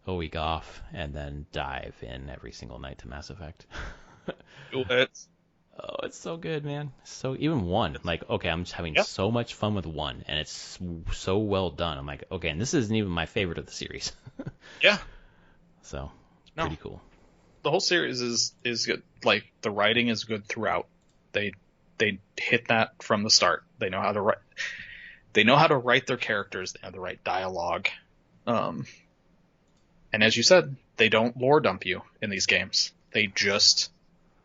A: a week off, and then dive in every single night to Mass Effect.
B: Do it.
A: Oh, it's so good, man. So even one, like, okay, I'm just having so much fun with one, and it's so well done. I'm like, okay, and this isn't even my favorite of the series.
B: Yeah.
A: So pretty cool.
B: The whole series is good. Like, the writing is good throughout. They hit that from the start. They know how to write. They know how to write their characters. They have the right dialogue. And as you said, they don't lore dump you in these games. They just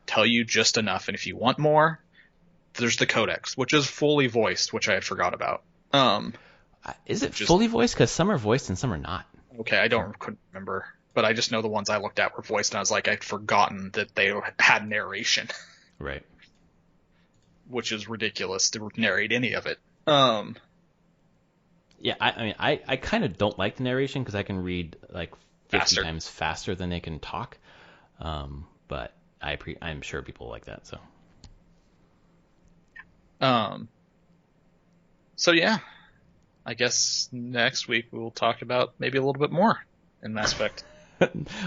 B: tell you just enough. And if you want more, there's the Codex, which is fully voiced, which I had forgot about.
A: Is it fully voiced? Because some are voiced and some are not.
B: Okay, couldn't remember, but I just know the ones I looked at were voiced, and I was like, I'd forgotten that they had narration.
A: Right.
B: Which is ridiculous to narrate any of it.
A: Yeah, I mean, I kind of don't like the narration because I can read like 50 times faster than they can talk. But I'm sure people like that.
B: So yeah, I guess next week we'll talk about maybe a little bit more in Mass Effect.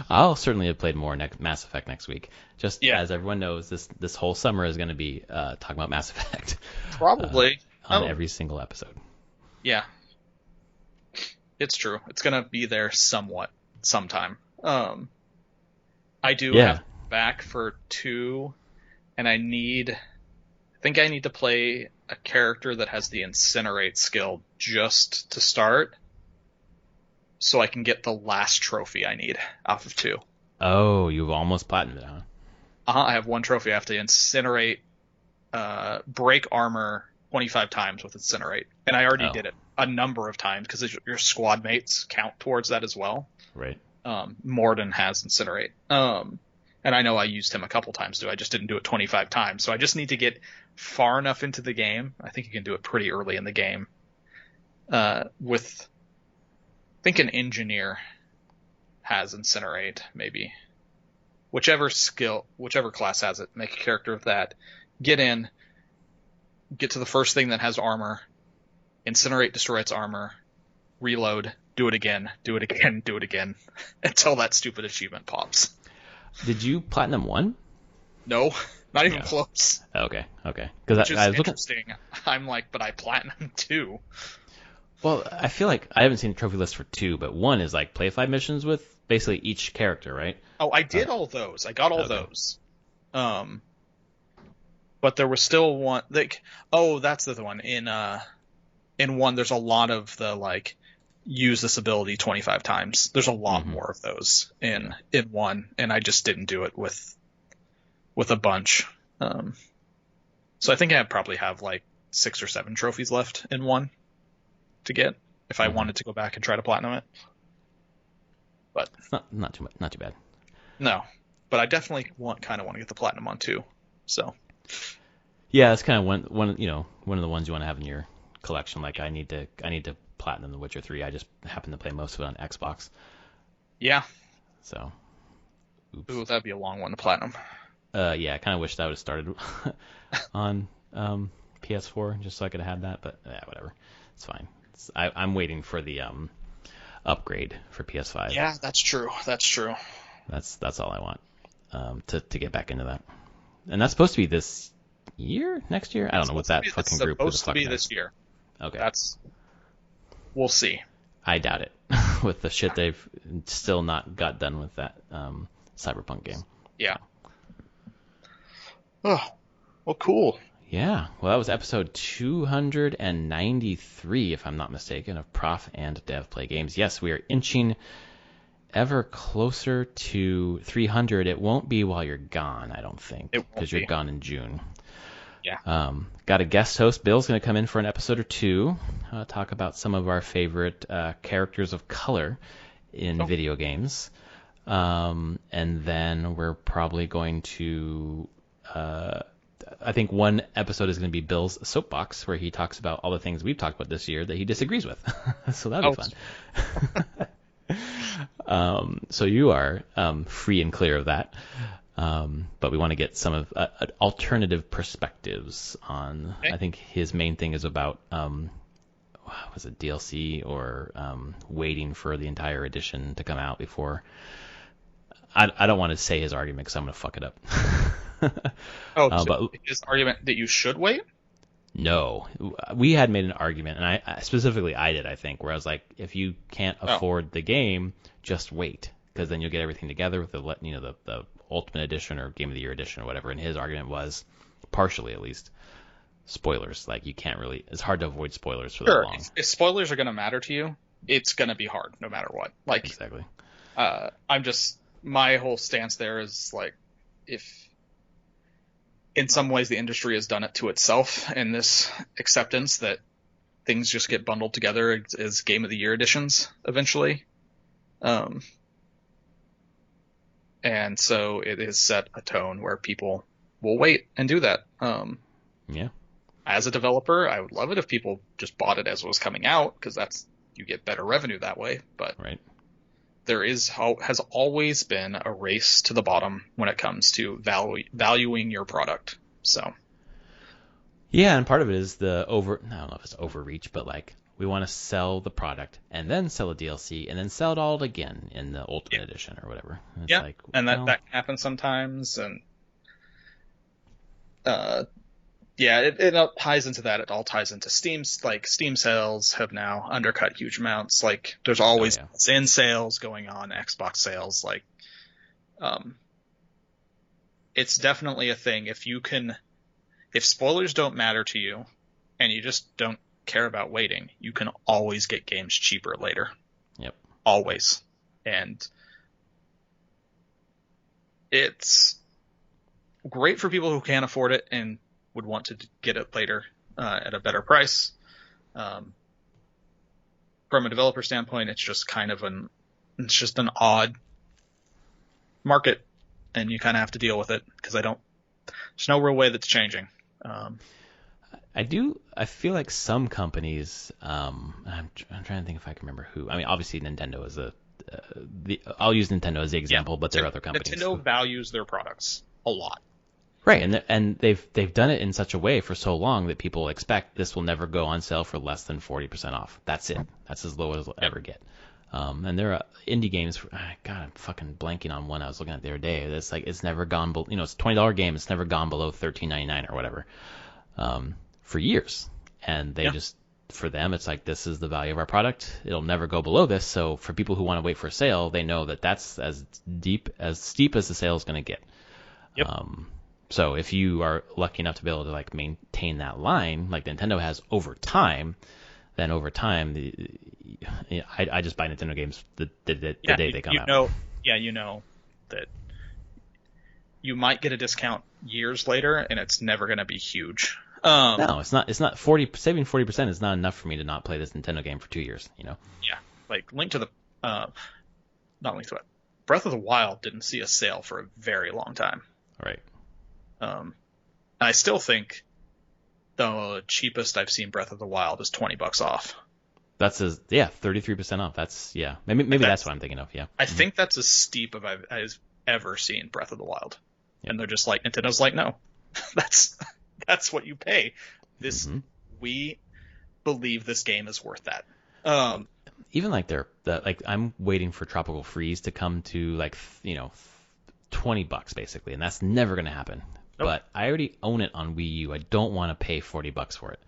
A: I'll certainly have played more Mass Effect next week. Just as everyone knows, this whole summer is going to be talking about Mass Effect.
B: Probably.
A: On every single episode.
B: Yeah. It's true. It's going to be there somewhat sometime. I do have back for 2, and I think I need to play a character that has the Incinerate skill just to start, so I can get the last trophy I need out of 2.
A: Oh, you've almost platinumed it, huh?
B: I have 1 trophy. I have to incinerate, break armor 25 times with Incinerate. And I already did it a number of times because your squad mates count towards that as well.
A: Right.
B: Morden has Incinerate. And I know I used him a couple times too. I just didn't do it 25 times. So I just need to get far enough into the game. I think you can do it pretty early in the game. With, I think an engineer has Incinerate, maybe. Whichever class has it, make a character of that. Get to the first thing that has armor, Incinerate, destroy its armor, reload, do it again, do it again, do it again, until that stupid achievement pops.
A: Did you platinum 1?
B: No, not even close.
A: Okay. Because I was
B: interesting. I'm like, but I platinum 2.
A: Well, I feel like I haven't seen a trophy list for 2, but 1 is like play 5 missions with basically each character, right?
B: Oh, I did all those. I got all those. But there was still one. Like, that's the other one. In 1, there's a lot of the like use this ability 25 times. There's a lot more of those in 1, and I just didn't do it with a bunch. So I think I probably have like 6 or 7 trophies left in 1 to get if I wanted to go back and try to platinum it. But
A: it's not too bad.
B: No, but I definitely want to get the platinum on 2. So
A: yeah, it's kind of one of the ones you want to have in your collection. Like I need to platinum The Witcher 3. I just happen to play most of it on Xbox.
B: Yeah.
A: So. Oops.
B: Ooh, that'd be a long one to platinum.
A: Yeah, I kind of wish that would have started on PS4 just so I could have had that, but whatever. It's fine. I'm waiting for the upgrade for PS5.
B: Yeah, that's true.
A: That's all I want, to get back into that. And that's supposed to be this year, next year. I don't know what that fucking group is.
B: It's supposed to be this year.
A: Okay.
B: We'll see.
A: I doubt it with the shit they've still not got done with that Cyberpunk game.
B: Yeah. Oh, well, cool.
A: Yeah. Well, that was episode 293, if I'm not mistaken, of Prof and Dev Play Games. Yes, we are inching ever closer to 300. It won't be while you're gone, I don't think, because you're gone in June.
B: Yeah.
A: Got a guest host. Bill's going to come in for an episode or two, talk about some of our favorite characters of color in video games. And then we're probably going to, I think one episode is going to be Bill's Soapbox, where he talks about all the things we've talked about this year that he disagrees with. So that'll be fun. So you are free and clear of that. But we want to get some of alternative perspectives on. Okay. I think his main thing is about was it DLC or waiting for the entire edition to come out before. I don't want to say his argument because I'm going to fuck it up.
B: But his argument that you should wait?
A: No, we had made an argument, and I specifically did, I think, where I was like, if you can't afford the game, just wait, because then you'll get everything together with the Ultimate Edition or Game of the Year Edition or whatever. And his argument was, partially at least, spoilers. Like, you can't really, it's hard to avoid spoilers for that long.
B: If spoilers are going to matter to you, it's going to be hard no matter what. Like,
A: exactly.
B: My whole stance there is like, if in some ways the industry has done it to itself in this acceptance that things just get bundled together as Game of the Year editions eventually. And so it has set a tone where people will wait and do that.
A: Yeah.
B: As a developer, I would love it if people just bought it as it was coming out, because you get better revenue that way. But
A: right.
B: There has always been a race to the bottom when it comes to valuing your product. So.
A: Yeah, and part of it is I don't know if it's overreach, but like, we want to sell the product and then sell a DLC and then sell it all again in the Ultimate Edition or whatever. It's
B: like, and that can happen sometimes. And it all ties into that. It all ties into Steam's, like, Steam sales have now undercut huge amounts. Like, there's always in sales going on, Xbox sales. Like, it's definitely a thing. If spoilers don't matter to you and you just don't care about waiting, you can always get games cheaper later.
A: Yep.
B: Always. And it's great for people who can't afford it and would want to get it later at a better price. From a developer standpoint, it's just kind of an odd market, and you kind of have to deal with it because there's no real way that's changing.
A: I feel like some companies, I'm trying to think if I can remember who. I mean, obviously Nintendo is I'll use Nintendo as the example, but there are other companies.
B: Nintendo values their products a lot.
A: Right, and they've done it in such a way for so long that people expect this will never go on sale for less than 40% off. That's it. That's as low as it'll ever get. And there are indie games. God, I'm fucking blanking on one I was looking at the other day. That's like, it's never gone below. It's a $20 game. It's never gone below $13.99 or whatever for years. And they just, for them, it's like, this is the value of our product. It'll never go below this. So for people who want to wait for a sale, they know that that's as steep as the sale is going to get.
B: Yep.
A: So if you are lucky enough to be able to like maintain that line, like Nintendo has over time, then over time, I just buy Nintendo games the day they come out.
B: You know that you might get a discount years later, and it's never going to be huge.
A: No, it's not. It's not 40. Saving 40% is not enough for me to not play this Nintendo game for 2 years.
B: Yeah, like Breath of the Wild didn't see a sale for a very long time.
A: Right.
B: I still think the cheapest I've seen Breath of the Wild is $20 off.
A: That's 33% off. That's maybe that's what I'm thinking of. Yeah.
B: I think that's as steep as I've ever seen Breath of the Wild. Yep. And they're just like, Nintendo's like, no, that's what you pay. This, we believe this game is worth that.
A: Even like I'm waiting for Tropical Freeze to come to like, $20 basically, and that's never going to happen.
B: Nope.
A: But I already own it on Wii U. I don't want to pay $40 for it.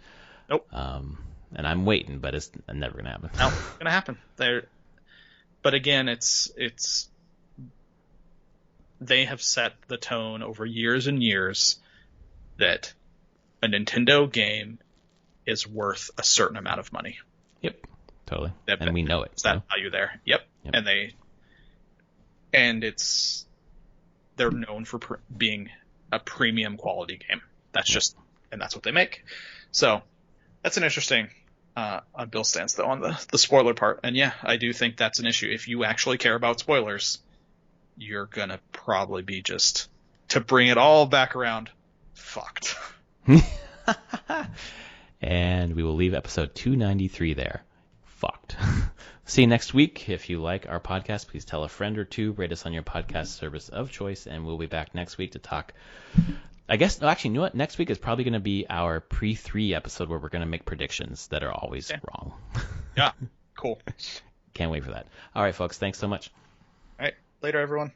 B: Nope.
A: And I'm waiting, but it's never going to happen.
B: No, it's going to happen. But again, they have set the tone over years and years that a Nintendo game is worth a certain amount of money.
A: Yep, totally. And we know it.
B: Is that value there? Yep. And they're known for being a premium quality game. That's that's what they make. So that's an interesting on Bill's stance though on the spoiler part. And yeah, I do think that's an issue. If you actually care about spoilers, you're gonna probably be just, to bring it all back around, fucked.
A: And we will leave episode 293 there. Fucked. See you next week. If you like our podcast, please tell a friend or two, rate us on your podcast service of choice, and we'll be back next week to talk. I guess, actually, you know what? Next week is probably going to be our pre-3 episode where we're going to make predictions that are always wrong.
B: Yeah, cool.
A: Can't wait for that. All right, folks. Thanks so much.
B: All right. Later, everyone.